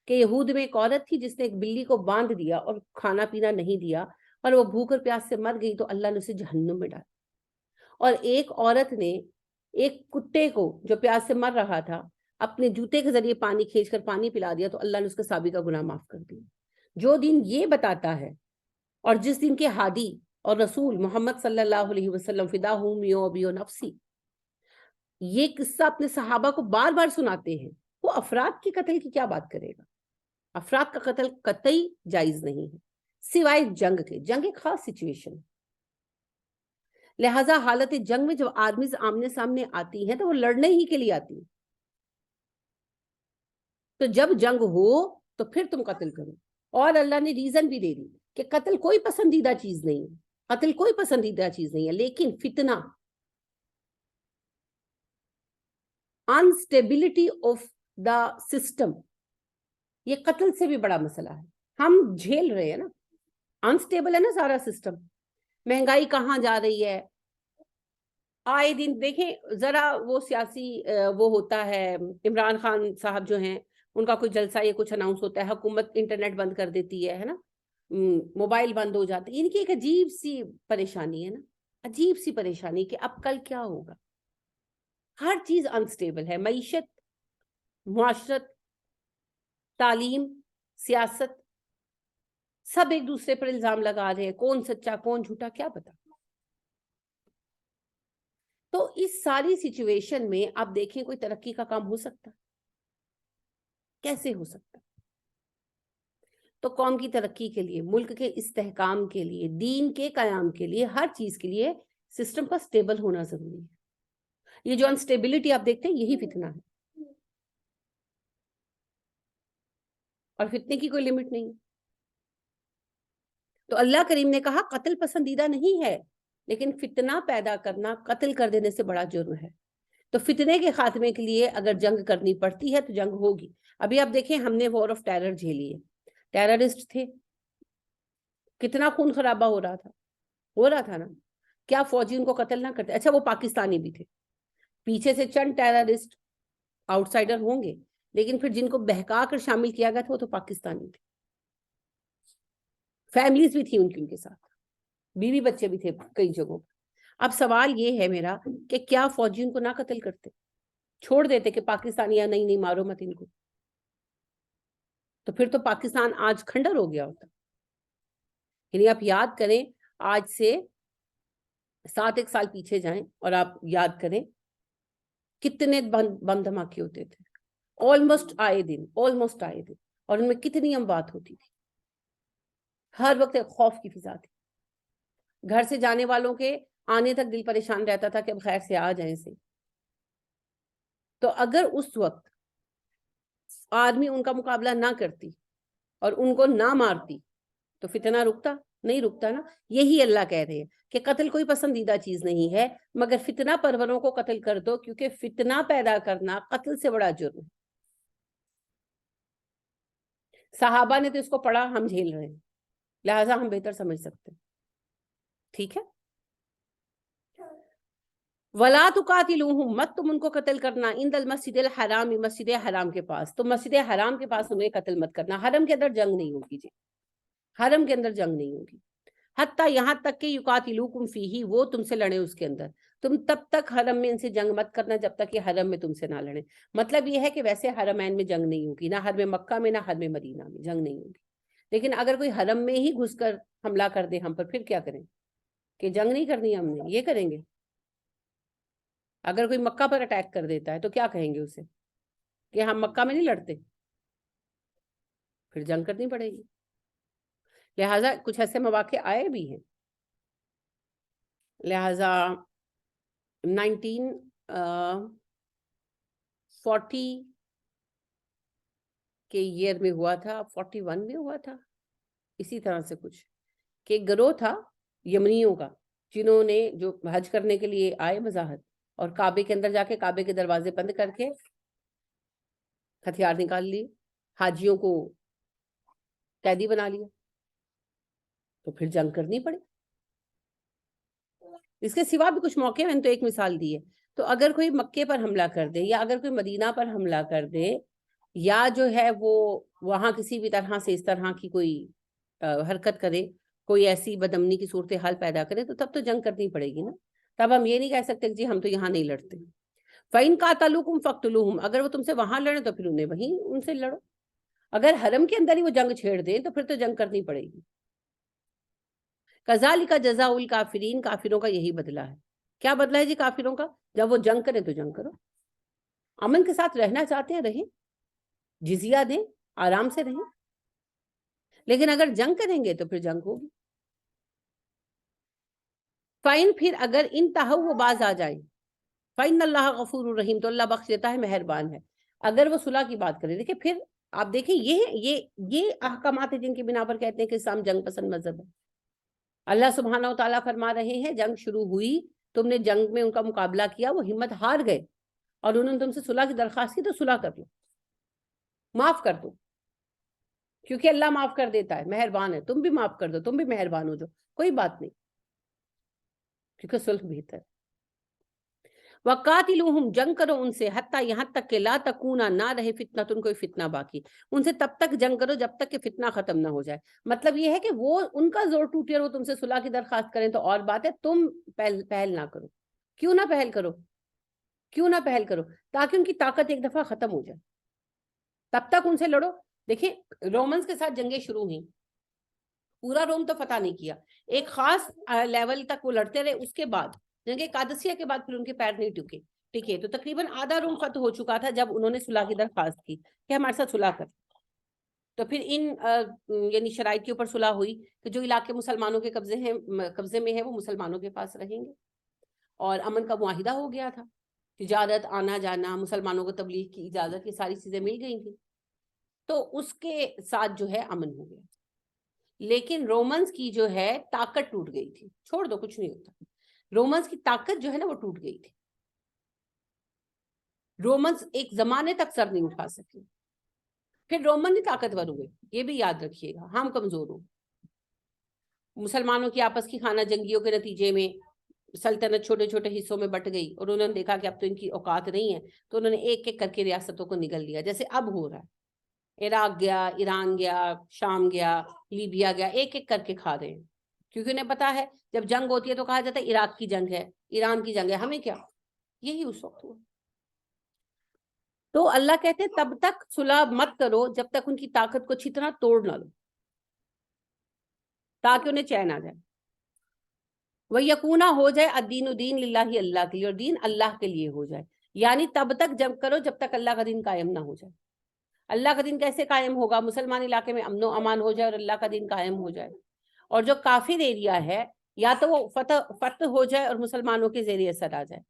کہ یہود میں ایک عورت تھی جس نے ایک بلی کو باندھ دیا اور کھانا پینا نہیں دیا, اور وہ بھوک اور پیاس سے مر گئی تو اللہ نے اسے جہنم میں ڈالا. اور ایک عورت نے ایک کتے کو جو پیاس سے مر رہا تھا اپنے جوتے کے ذریعے پانی کھینچ کر پانی پلا دیا تو اللہ نے اس کے سابقہ گناہ معاف کر دیا. جو دین یہ بتاتا ہے, اور جس دن کے ہادی اور رسول محمد صلی اللہ علیہ وسلم فدا ہوں ابی و نفسی, یہ قصہ اپنے صحابہ کو بار بار سناتے ہیں, وہ افراد کی قتل کی کیا بات کرے گا؟ افراد کا قتل قطعی جائز نہیں ہے سوائے جنگ کے. جنگ ایک خاص سچویشن, لہذا حالت جنگ میں جب آدمی آمنے سامنے آتی ہے تو وہ لڑنے ہی کے لیے آتی ہے. تو جب جنگ ہو تو پھر تم قتل کرو. اور اللہ نے ریزن بھی دے دی کہ قتل کوئی پسندیدہ چیز نہیں ہے, قتل کوئی پسندیدہ چیز نہیں ہے, لیکن فتنہ, انسٹیبلٹی آف دا سسٹم, یہ قتل سے بھی بڑا مسئلہ ہے. ہم جھیل رہے ہیں نا, انسٹیبل ہے نا سارا سسٹم. مہنگائی کہاں جا رہی ہے, آئے دن دیکھیں ذرا وہ سیاسی وہ ہوتا ہے, عمران خان صاحب جو ہیں ان کا کوئی جلسہ یا کچھ اناؤنس ہوتا ہے, حکومت انٹرنیٹ بند کر دیتی ہے نا, موبائل بند ہو جاتے ہیں. ان کی ایک عجیب سی پریشانی ہے نا, عجیب سی پریشانی کہ اب کل کیا ہوگا. ہر چیز انسٹیبل ہے, معیشت, معاشرت, تعلیم, سیاست, سب ایک دوسرے پر الزام لگا رہے ہیں, کون سچا کون جھوٹا کیا پتا. تو اس ساری سچویشن میں آپ دیکھیں کوئی ترقی کا کام ہو سکتا, کیسے ہو سکتا؟ تو قوم کی ترقی کے لیے, ملک کے استحکام کے لیے, دین کے قیام کے لیے, ہر چیز کے لیے سسٹم کا سٹیبل ہونا ضروری ہے. یہ جو انسٹیبلٹی آپ دیکھتے ہیں یہی فتنہ ہے, اور فتنے کی کوئی لمٹ نہیں. تو اللہ کریم نے کہا قتل پسندیدہ نہیں ہے, لیکن فتنہ پیدا کرنا قتل کر دینے سے بڑا جرم ہے. تو فتنے کے خاتمے کے لیے اگر جنگ کرنی پڑتی ہے تو جنگ ہوگی. ابھی آپ دیکھیں ہم نے وار آف ٹیرر جھیلی ہے, ٹیررسٹ تھے, کتنا خون خرابہ ہو رہا تھا نا, کیا فوجی ان کو قتل نہ کرتے؟ اچھا وہ پاکستانی بھی تھے, پیچھے سے چند ٹیررسٹ آؤٹ سائڈر ہوں گے, لیکن پھر جن کو بہکا کر شامل کیا گیا تھا وہ تو پاکستانی تھے, فیملیز بھی تھی ان کے ساتھ, بیوی بچے بھی تھے کئی جگہوں. اب سوال یہ ہے میرا کہ کیا فوجی ان کو نہ قتل کرتے, چھوڑ دیتے کہ پاکستانی یا نہیں مارو مت ان کو, تو پھر تو پاکستان آج کھنڈر ہو گیا ہوتا. یعنی آپ یاد کریں, آج سے 7 سال پیچھے جائیں اور آپ یاد کریں کتنے بم دھماکے ہوتے تھے, آلموسٹ آئے دن, اور ان میں کتنی اموات ہوتی تھی. ہر وقت ایک خوف کی فضا تھی, گھر سے جانے والوں کے آنے تک دل پریشان رہتا تھا کہ اب خیر سے آ جائیں سے. تو اگر اس وقت آدمی ان کا مقابلہ نہ کرتی اور ان کو نہ مارتی تو فتنہ رکتا نہیں, رکتا نا. یہی اللہ کہہ رہے ہیں کہ قتل کوئی پسندیدہ چیز نہیں ہے, مگر فتنہ پروروں کو قتل کر دو, کیونکہ فتنہ پیدا کرنا قتل سے بڑا جرم ہے. صحابہ نے تو اس کو پڑھا, ہم جھیل رہے ہیں, لہٰذا ہم بہتر سمجھ سکتے ہیں. ٹھیک ہے, وَلَا تُقَاتِلُوهُمْ, مت تم ان کو قتل کرنا, عند المسجد الحرام, مسجد حرام کے پاس. تو مسجد حرام کے پاس انہیں قتل مت کرنا. حرم کے اندر جنگ نہیں ہوگی جی, حرم کے اندر جنگ نہیں ہوگی. حتیٰ یہاں تک کہ یقاتلوکم فیہ, وہ تم سے لڑیں اس کے اندر. تم تب تک حرم میں ان سے جنگ مت کرنا جب تک کہ حرم میں تم سے نہ لڑیں. مطلب یہ ہے کہ ویسے حرمین میں جنگ نہیں ہوگی, نہ حرم مکہ میں نہ حرم مدینہ میں جنگ نہیں ہوگی. لیکن اگر کوئی حرم میں ہی گھس کر حملہ کر دے ہم پر, پھر کیا کریں؟ کہ جنگ نہیں کرنی ہم نے, یہ کریں گے. اگر کوئی مکہ پر اٹیک کر دیتا ہے تو کیا کہیں گے اسے کہ ہم مکہ میں نہیں لڑتے, پھر جنگ کرنی پڑے گی. لہٰذا کچھ ایسے مواقع آئے بھی ہیں. لہٰذا 1940 کے ایئر میں ہوا تھا, 41 میں ہوا تھا, اسی طرح سے کچھ کہ ایک گروہ تھا یمنیوں کا، جنہوں نے جو حج کرنے کے لیے آئے بظاہر، اور کعبے کے اندر جا کے کعبے کے دروازے بند کر کے ہتھیار نکال لیے، حاجیوں کو قیدی بنا لیا، تو پھر جنگ کرنی پڑی۔ اس کے سوا بھی کچھ موقع میں نے تو ایک مثال دی ہے۔ تو اگر کوئی مکے پر حملہ کر دے، یا اگر کوئی مدینہ پر حملہ کر دے، یا جو ہے وہ وہاں کسی بھی طرح سے اس طرح کی کوئی حرکت کرے، کوئی ایسی بدامنی کی صورتحال پیدا کرے، تو تب تو جنگ کرنی پڑے گی نا۔ تب ہم یہ نہیں کہہ سکتے کہ جی ہم تو یہاں نہیں لڑتے۔ فَإِن قَاتَلُوكُمْ فَاقْتُلُوهُمْ، اگر وہ تم سے وہاں لڑیں تو پھر انہیں وہیں ان سے لڑو۔ اگر حرم کے اندر ہی وہ جنگ چھیڑ دیں تو پھر تو جنگ کرنی پڑے گی۔ کذالک جزاء الکافرین، کافروں کا یہی بدلہ ہے۔ کیا بدلہ ہے جی کافروں کا؟ جب وہ جنگ کریں تو جنگ کرو، امن کے ساتھ رہنا چاہتے ہیں رہیں، جزیہ دیں، آرام سے رہیں، لیکن اگر جنگ کریں گے تو پھر جنگ ہوگی۔ فائن، پھر اگر انتہو وہ باز آ جائیں، فَإِنَّ اللَّهَ غَفُورٌ رَحِيمٌ، تو اللہ بخش دیتا ہے، مہربان ہے۔ اگر وہ صلح کی بات کریں، دیکھیں پھر آپ دیکھیں یہ احکامات ہیں جن کی بنا پر کہتے ہیں کہ اسلام جنگ پسند مذہب ہے۔ اللہ سبحانہ و تعالیٰ فرما رہے ہیں جنگ شروع ہوئی، تم نے جنگ میں ان کا مقابلہ کیا، وہ ہمت ہار گئے، اور انہوں نے تم سے صلح کی درخواست کی، تو صلح کر لو، معاف کر دو، کیونکہ اللہ معاف کر دیتا ہے، مہربان ہے۔ تم بھی معاف کر دو، تم بھی مہربان ہو جاؤ، کوئی بات نہیں، کیونکہ صلح بہتر۔ وَقَاتِلُوهُمْ، جنگ کرو ان سے، حتیٰ یہاں تک کہ لا تکونا، نہ رہے فتنہ، کوئی فتنہ باقی، ان سے تب تک جنگ کرو جب تک کہ فتنہ ختم نہ ہو جائے۔ مطلب یہ ہے کہ وہ ان کا زور ٹوٹے اور وہ تم سے صلح کی درخواست کریں تو اور بات ہے، تم پہل نہ کرو۔ کیوں نہ پہل کرو؟ کیوں نہ پہل کرو؟ تاکہ ان کی طاقت ایک دفعہ ختم ہو جائے، تب تک ان سے لڑو۔ دیکھیں رومنز کے ساتھ جنگیں شروع ہوئیں، پورا روم تو فتح نہیں کیا، ایک خاص لیول تک وہ لڑتے رہے، اس کے بعد جنگ قادسیہ کے بعد پھر ان کے پیر نہیں ٹکے، تو تقریباً آدھا روم فتح ہو چکا تھا جب انہوں نے صلح کی درخواست کی کہ ہمارے ساتھ صلح کر۔ تو پھر ان یعنی شرائط کے اوپر صلح ہوئی کہ جو علاقے مسلمانوں کے قبضے میں ہے وہ مسلمانوں کے پاس رہیں گے، اور امن کا معاہدہ ہو گیا تھا، تجارت، آنا جانا، مسلمانوں کو تبلیغ کی اجازت، یہ ساری چیزیں مل گئی تھیں، تو اس کے ساتھ جو ہے امن ہو گیا۔ لیکن رومنز کی جو ہے طاقت ٹوٹ گئی تھی، چھوڑ دو کچھ نہیں ہوتا، رومنز کی طاقت جو ہے نا وہ ٹوٹ گئی تھی، رومنز ایک زمانے تک سر نہیں اٹھا سکے، پھر رومن ہی طاقتور ہوئے، یہ بھی یاد رکھیے گا، ہم کمزور ہوں۔ مسلمانوں کی آپس کی خانہ جنگیوں کے نتیجے میں سلطنت چھوٹے چھوٹے حصوں میں بٹ گئی، اور انہوں نے دیکھا کہ اب تو ان کی اوقات نہیں ہے، تو انہوں نے ایک ایک کر کے ریاستوں کو نگل لیا، جیسے اب ہو رہا ہے، عراق گیا، ایران گیا، شام گیا، لیبیا گیا، ایک ایک کر کے کھا رہے ہیں، کیونکہ انہیں پتا ہے جب جنگ ہوتی ہے تو کہا جاتا ہے عراق کی جنگ ہے، ایران کی جنگ ہے، ہمیں کیا، یہی اس وقت ہوا۔ تو اللہ کہتے ہیں تب تک صلح مت کرو جب تک ان کی طاقت کو اچھی طرح توڑ نہ لو، تاکہ انہیں چین آ جائے۔ وَيَكُونَ، ہو جائے الدین دین للہ، اللہ کے لیے، اور دین اللہ کے لیے ہو جائے، یعنی تب تک جنگ کرو جب تک اللہ کا دین قائم نہ ہو جائے۔ اللہ کا دین کیسے قائم ہوگا؟ مسلمان علاقے میں امن و امان ہو جائے اور اللہ کا دین قائم ہو جائے، اور جو کافر ایریا ہے یا تو وہ فتح ہو جائے اور مسلمانوں کے زیر اثر آ جائے،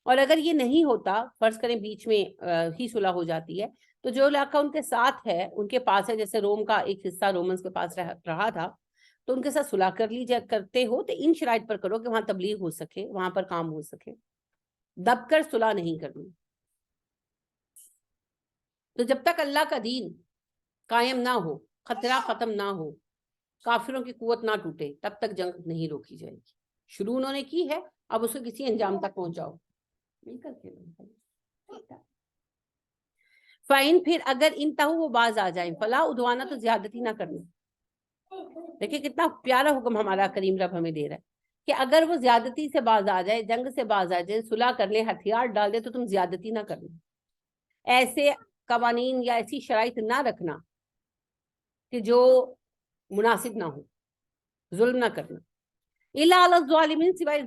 اور اگر یہ نہیں ہوتا، فرض کریں بیچ میں ہی صلح ہو جاتی ہے، تو جو علاقہ ان کے ساتھ ہے، ان کے پاس ہے، جیسے روم کا ایک حصہ رومنز کے پاس رہا تھا، تو ان کے ساتھ صلح کر لیجیے، کرتے ہو تو ان شرائط پر کرو کہ وہاں تبلیغ ہو سکے، وہاں پر کام ہو سکے، دب کر صلح نہیں کرنی۔ تو جب تک اللہ کا دین قائم نہ ہو، خطرہ ختم نہ ہو، کافروں کی قوت نہ ٹوٹے، تب تک جنگ نہیں روکی جائے گی۔ شروع انہوں نے کی ہے، اب اسے کسی انجام تک پہنچاؤ، مل کر کے۔ فائن، پھر اگر انتہو وہ باز آ جائیں، فلا عدوانہ، تو زیادتی نہ کرنا۔ دیکھیں کتنا پیارا حکم ہمارا کریم رب ہمیں دے رہا ہے کہ اگر وہ زیادتی سے باز آ جائے، جنگ سے باز آ جائے، صلح کر لے، ہتھیار ڈال دے، تو تم زیادتی نہ کرنا، ایسے قوانین یا ایسی شرائط نہ رکھنا کہ جو مناسب نہ ہو، ظلم نہ کرنا۔ الا علی الظالمین، سوائے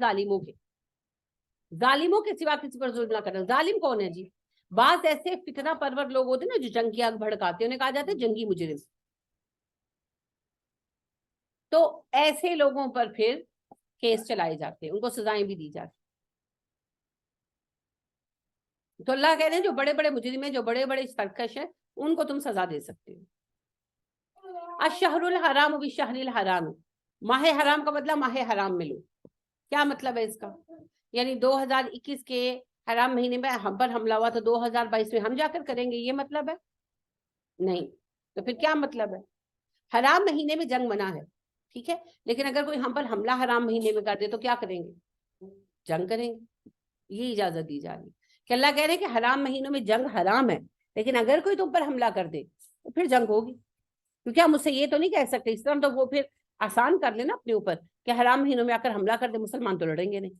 ظالموں کے سوا کسی پر ظلم نہ کرنا۔ ظالم کون ہے جی؟ بعض ایسے فتنہ پرور لوگ ہوتے ہیں نا جو جنگ کی آگ بھڑکاتے ہیں، انہیں کہا جاتا ہے جنگی مجرم، تو ایسے لوگوں پر پھر کیس چلائے جاتے ہیں، ان کو سزائیں بھی دی جاتی۔ تو اللہ کہہ رہے ہیں جو بڑے بڑے مجرم ہیں، جو بڑے بڑے سرکش ہیں، ان کو تم سزا دے سکتے ہو۔ الشہر الحرام بالشہر الحرام، ماہ حرام کا بدلہ ماہ حرام میں لو. کیا مطلب ہے اس کا؟ یعنی 2021 کے حرام مہینے میں ہم پر حملہ ہوا تو 2022 میں ہم جا کر کریں گے، یہ مطلب ہے؟ نہیں. تو پھر کیا مطلب ہے؟ حرام مہینے میں جنگ منع ہے، ٹھیک ہے، لیکن اگر کوئی ہم پر حملہ حرام مہینے میں کر دے تو کیا کریں گے؟ جنگ کریں گے. یہ اجازت دی جا رہی کہ اللہ کہہ رہے ہیں کہ حرام مہینوں میں جنگ حرام ہے، لیکن اگر کوئی تم پر حملہ کر دے تو پھر جنگ ہوگی. کیونکہ ہم اس سے یہ تو نہیں کہہ سکتے، اس طرح تو وہ پھر آسان کر لینا اپنے اوپر کہ حرام مہینوں میں آ کر حملہ کر دے، مسلمان تو لڑیں گے نہیں.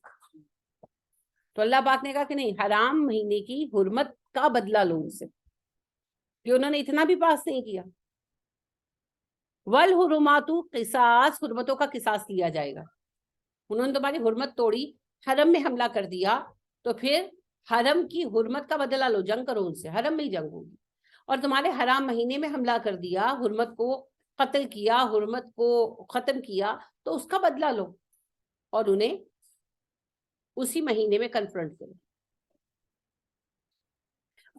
تو اللہ پاک نے کہا کہ نہیں، حرام مہینے کی حرمت کا بدلہ لو ان سے، کہ انہوں نے اتنا بھی پاس نہیں کیا. والحرمات قصاص، حرمتوں کا قصاص لیا جائے گا. انہوں نے تمہاری حرمت توڑی، حرم میں حملہ کر دیا، تو پھر حرم کی حرمت کا بدلہ لو، جنگ کرو ان سے، حرم میں ہی جنگ ہوگی. اور تمہارے حرام مہینے میں حملہ کر دیا، حرمت کو قتل کیا، حرمت کو ختم کیا، تو اس کا بدلہ لو اور انہیں اسی مہینے میں کنفرنٹ کرو.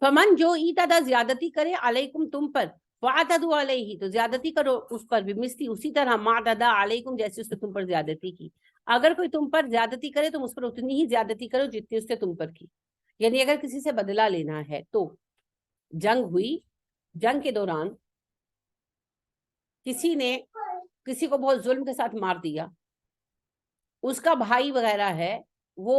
فمن جو ایتدا زیادتی کرے علیکم تم پر، فاعتدوا علیہ تو زیادتی کرو اس پر، بمثلی اسی طرح ما اعتدى علیکم جیسے اس نے تم پر زیادتی کی. اگر کوئی تم پر زیادتی کرے تو اس پر اتنی ہی زیادتی کرو جتنی اس نے تم پر کی. یعنی اگر کسی سے بدلہ لینا ہے تو جنگ ہوئی، جنگ کے دوران کسی نے کسی کو بہت ظلم کے ساتھ مار دیا، اس کا بھائی وغیرہ ہے، وہ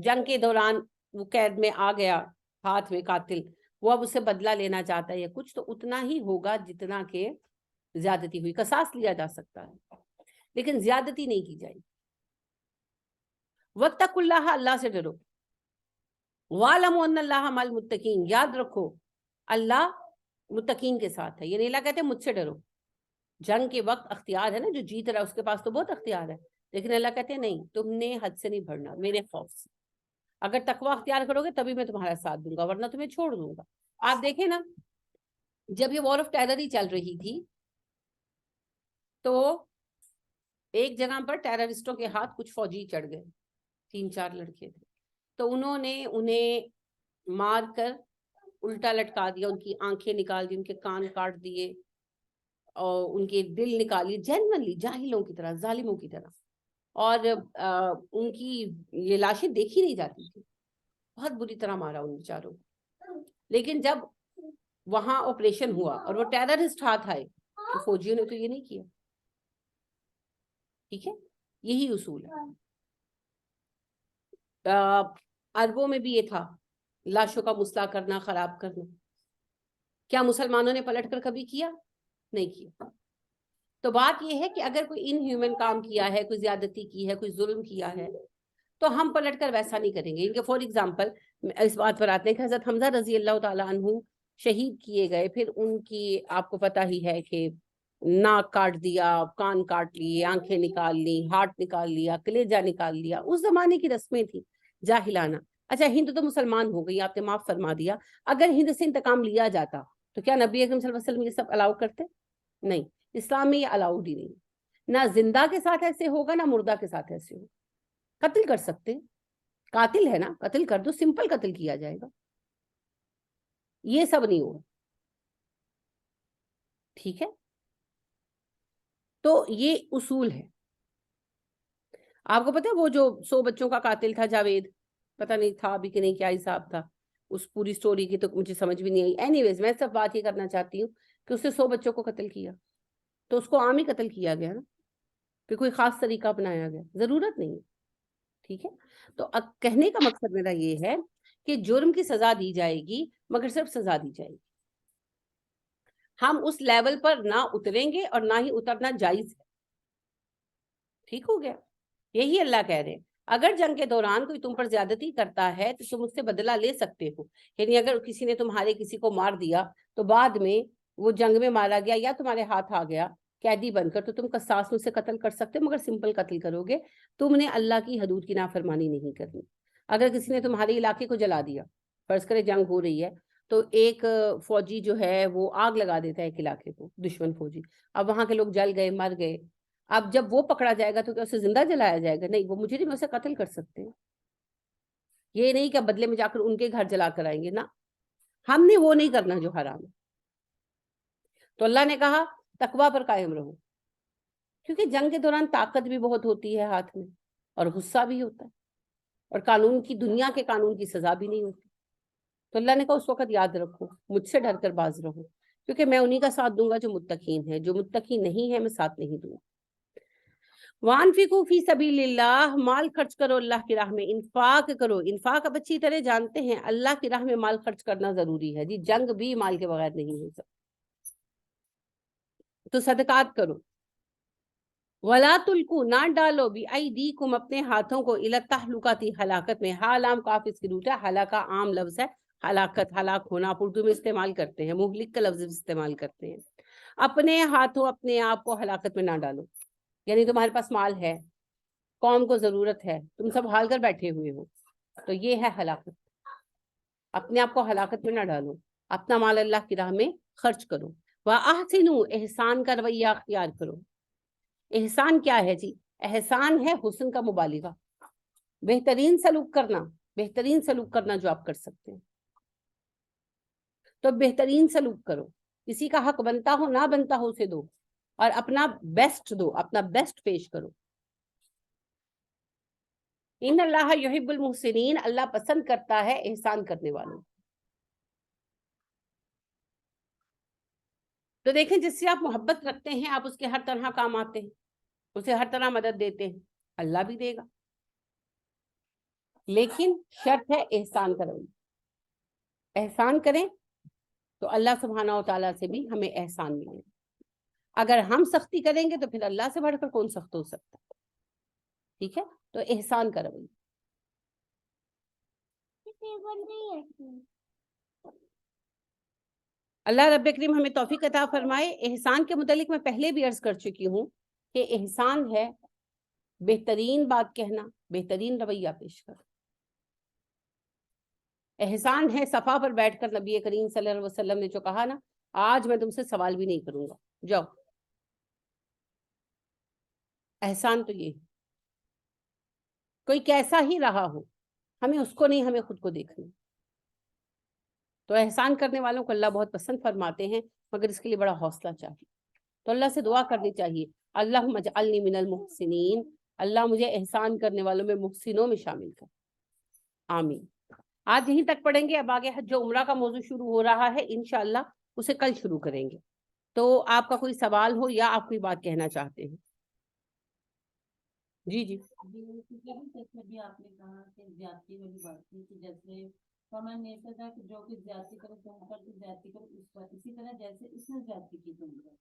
جنگ کے دوران وہ قید میں آ گیا، ہاتھ میں قاتل، وہ اب اس سے بدلہ لینا چاہتا ہے یا کچھ، تو اتنا ہی ہوگا جتنا کہ زیادتی ہوئی. قصاص لیا جا سکتا ہے لیکن زیادتی نہیں کی جائے. واتقوا اللہ، اللہ سے ڈرو. وَاعْلَمُوا أَنَّ اللَّهَ مَعَ الْمُتَّقِينَ، یاد رکھو اللہ متقین کے ساتھ ہے. یعنی اللہ کہتے ہیں مجھ سے ڈرو. جنگ کے وقت اختیار ہے نا، جو جیت رہا ہے اس کے پاس تو بہت اختیار ہے، لیکن اللہ کہتے ہیں نہیں، تم نے حد سے نہیں بڑھنا میرے خوف سے. اگر تقوی اختیار کرو گے تبھی میں تمہارا ساتھ دوں گا، ورنہ تمہیں چھوڑ دوں گا. آپ دیکھیں نا، جب یہ وار آف ٹیرر ہی چل رہی تھی تو ایک جگہ پر ٹیررسٹوں کے ہاتھ کچھ فوجی چڑھ گئے، 3-4 لڑکے تھے، تو انہوں نے انہیں مار کر الٹا لٹکا دیا، ان کی آنکھیں نکال دی، ان کے کان کاٹ دیے اور ان کے دل نکالیے، جینوئنلی جاہلوں کی طرح، ظالموں کی طرح. اور ان کی یہ لاشیں دیکھی نہیں جاتی تھی، بہت بری طرح مارا ان بیچاروں. لیکن جب وہاں آپریشن ہوا اور وہ ٹیررسٹ ہاتھ آئے تو فوجیوں نے تو یہ نہیں کیا. ٹھیک ہے، یہی اصول ہے. عربوں میں بھی یہ تھا، لاشوں کا مسئلہ کرنا، خراب کرنا. کیا مسلمانوں نے پلٹ کر کبھی کیا؟ نہیں کیا. تو بات یہ ہے کہ اگر کوئی ان ہیومن کام کیا ہے، کوئی زیادتی کی ہے، کوئی ظلم کیا ہے، تو ہم پلٹ کر ویسا نہیں کریں گے. ان کے فار ایگزامپل اس بات پر آتے ہیں کہ حضرت حمزہ رضی اللہ تعالیٰ عنہ شہید کیے گئے، پھر ان کی آپ کو پتہ ہی ہے کہ ناک کاٹ دیا، کان کاٹ لیے، آنکھیں نکال لی، ہارٹ نکال لیا، کلیجہ نکال لیا. اس زمانے کی رسمیں تھی جاہلانہ. اچھا، ہند تو مسلمان ہو گئی، آپ نے معاف فرما دیا. اگر ہند سے انتقام لیا جاتا تو کیا نبی اکرم صلی اللہ علیہ وسلم یہ سب الاؤ کرتے؟ نہیں، اسلام میں یہ الاؤڈ ہی نہیں. نہ زندہ کے ساتھ ایسے ہوگا، نہ مردہ کے ساتھ ایسے ہوگا. قتل کر سکتے، قاتل ہے نا، قتل کر دو، سمپل قتل کیا جائے گا، یہ سب نہیں ہوگا. ٹھیک ہے، تو یہ اصول ہے. آپ کو پتا ہے وہ جو 100 بچوں کا قاتل تھا جاوید، پتہ نہیں تھا بھی کہ نہیں، کیا حساب تھا اس پوری سٹوری کی تو مجھے سمجھ بھی نہیں آئی. اینی ویز میں سب بات یہ کرنا چاہتی ہوں کہ اس نے 100 بچوں کو قتل کیا، تو اس کو عام ہی قتل کیا گیا نا، کہ کوئی خاص طریقہ اپنایا گیا، ضرورت نہیں ہے. ٹھیک ہے، تو کہنے کا مقصد میرا یہ ہے کہ جرم کی سزا دی جائے گی، مگر صرف سزا دی جائے گی. ہم اس لیول پر نہ اتریں گے اور نہ ہی اترنا جائز ہے. ٹھیک ہو گیا؟ یہی اللہ کہہ رہے ہیں اگر جنگ کے دوران کوئی تم پر زیادتی کرتا ہے تو تم اس سے بدلہ لے سکتے ہو. یعنی اگر کسی نے تمہارے کسی کو مار دیا تو بعد میں وہ جنگ میں مارا گیا یا تمہارے ہاتھ آ گیا قیدی بن کر، تو تم قصاص میں سے قتل کر سکتے ہو، مگر سمپل قتل کرو گے. تم نے اللہ کی حدود کی نافرمانی نہیں کرنی. اگر کسی نے تمہارے علاقے کو جلا دیا، فرض کرے جنگ ہو رہی ہے تو ایک فوجی جو ہے وہ آگ لگا دیتا ہے ایک علاقے کو، دشمن فوجی، اب وہاں کے لوگ جل گئے، مر گئے. اب جب وہ پکڑا جائے گا تو کیا اسے زندہ جلایا جائے گا؟ نہیں، وہ مجرم اسے قتل کر سکتے ہیں. یہ نہیں کہ بدلے میں جا کر ان کے گھر جلا کر آئیں گے، نا، ہم نے وہ نہیں کرنا جو حرام ہے. تو اللہ نے کہا تقوی پر قائم رہو، کیونکہ جنگ کے دوران طاقت بھی بہت ہوتی ہے ہاتھ میں، اور غصہ بھی ہوتا ہے، اور قانون کی، دنیا کے قانون کی سزا بھی نہیں ہوتی. تو اللہ نے کہا اس وقت یاد رکھو، مجھ سے ڈر کر باز رہو، کیونکہ میں انہی کا ساتھ دوں گا جو متقین ہیں، جو متقین نہیں ہے میں ساتھ نہیں دوں گا. وَأَنفِقُوا فِي سَبِيلِ اللَّهِ، مال خرچ کرو اللہ کی راہ میں، انفاق کرو. انفاق اب اچھی طرح جانتے ہیں، اللہ کی راہ میں مال خرچ کرنا ضروری ہے. جی جنگ بھی مال کے بغیر نہیں ہو سکتی، تو صدقات کرو. وَلَا تُلْقُوا، نہ ڈالو، بِأَيْدِيكُمْ، اپنے ہاتھوں کو، إِلَى التَّهْلُكَةِ، ہلاکت میں. لام کاف اس کی روٹ ہے، ہلاکہ عام لفظ ہے، ہلاکت، ہلاک ہونا آپ اردو میں استعمال کرتے ہیں، مہلک کا لفظ استعمال کرتے ہیں. اپنے ہاتھوں اپنے آپ کو ہلاکت میں نہ ڈالو. یعنی تمہارے پاس مال ہے، قوم کو ضرورت ہے، تم سب حال کر بیٹھے ہوئے ہو، تو یہ ہے ہلاکت. اپنے آپ کو ہلاکت میں نہ ڈالو، اپنا مال اللہ کی راہ میں خرچ کرو. وَأَحْسِنُوا، احسان کا رویہ اختیار کرو. احسان کیا ہے جی؟ احسان ہے حسن کا مبالغہ، بہترین سلوک کرنا، بہترین سلوک کرنا جو آپ کر سکتے ہیں. تو بہترین سلوک کرو، کسی کا حق بنتا ہو نہ بنتا ہو اسے دو، اور اپنا بیسٹ دو، اپنا بیسٹ پیش کرو. ان اللہ یحب المحسنین، اللہ پسند کرتا ہے احسان کرنے والوں. تو دیکھیں جس سے آپ محبت رکھتے ہیں آپ اس کے ہر طرح کام آتے ہیں، اسے ہر طرح مدد دیتے ہیں، اللہ بھی دے گا. لیکن شرط ہے احسان کریں. احسان کریں تو اللہ سبحانہ و تعالیٰ سے بھی ہمیں احسان ملے. اگر ہم سختی کریں گے تو پھر اللہ سے بڑھ کر کون سخت ہو سکتا ہے. ٹھیک ہے، تو احسان کرو. اللہ رب کریم ہمیں توفیق عطا فرمائے. احسان کے متعلق میں پہلے بھی عرض کر چکی ہوں کہ احسان ہے بہترین بات کہنا، بہترین رویہ پیش کرنا. احسان ہے صفا پر بیٹھ کر نبی کریم صلی اللہ علیہ وسلم نے جو کہا نا، آج میں تم سے سوال بھی نہیں کروں گا، جاؤ. احسان تو یہ، کوئی کیسا ہی رہا ہو، ہمیں اس کو نہیں، ہمیں خود کو دیکھنا. تو احسان کرنے والوں کو اللہ بہت پسند فرماتے ہیں، مگر اس کے لیے بڑا حوصلہ چاہیے. تو اللہ سے دعا کرنی چاہیے، اللہم اجعلنی من المحسنین، اللہ مجھے احسان کرنے والوں میں، محسنوں میں شامل کر. آمین. آج یہیں تک پڑھیں گے، اب آگے حج و عمرہ کا موضوع شروع ہو رہا ہے انشاءاللہ، اسے کل شروع کریں گے. تو آپ کا کوئی سوال ہو یا آپ کوئی بات کہنا چاہتے ہیں؟ جی جی آپ نے کہا کہ زیادتی والی بات تھی کہ جیسے کامن نیچر تھا کہ جو کچھ زیادتی کرو تم پر، تو زیادتی کرو اس پر، اسی طرح جیسے اس نے زیادتی کی تم پر،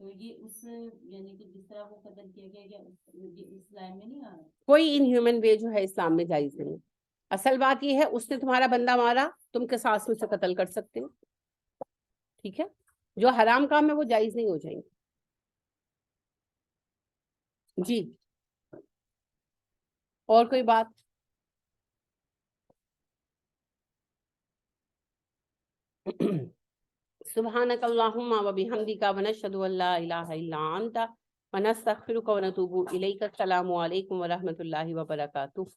تو یہ اس یعنی کہ جس طرح وہ قتل کیا گیا یہ اس لائن میں نہیں آ رہا. کوئی ان ہیومن وے جو ہے اسلام میں جائز نہیں. اصل بات یہ ہے اس نے تمہارا بندہ مارا، تم قصاص میں سے قتل کر سکتے ہو. ٹھیک ہے، جو حرام کام ہے وہ جائز نہیں ہو جائیں گے. جی اور کوئی بات؟ سبحانک اللہم و بحمدک ونشہد ان لا الہ الا انت ونستغفرک ونتوب الیک. السلام علیکم ورحمۃ اللہ وبرکاتہ.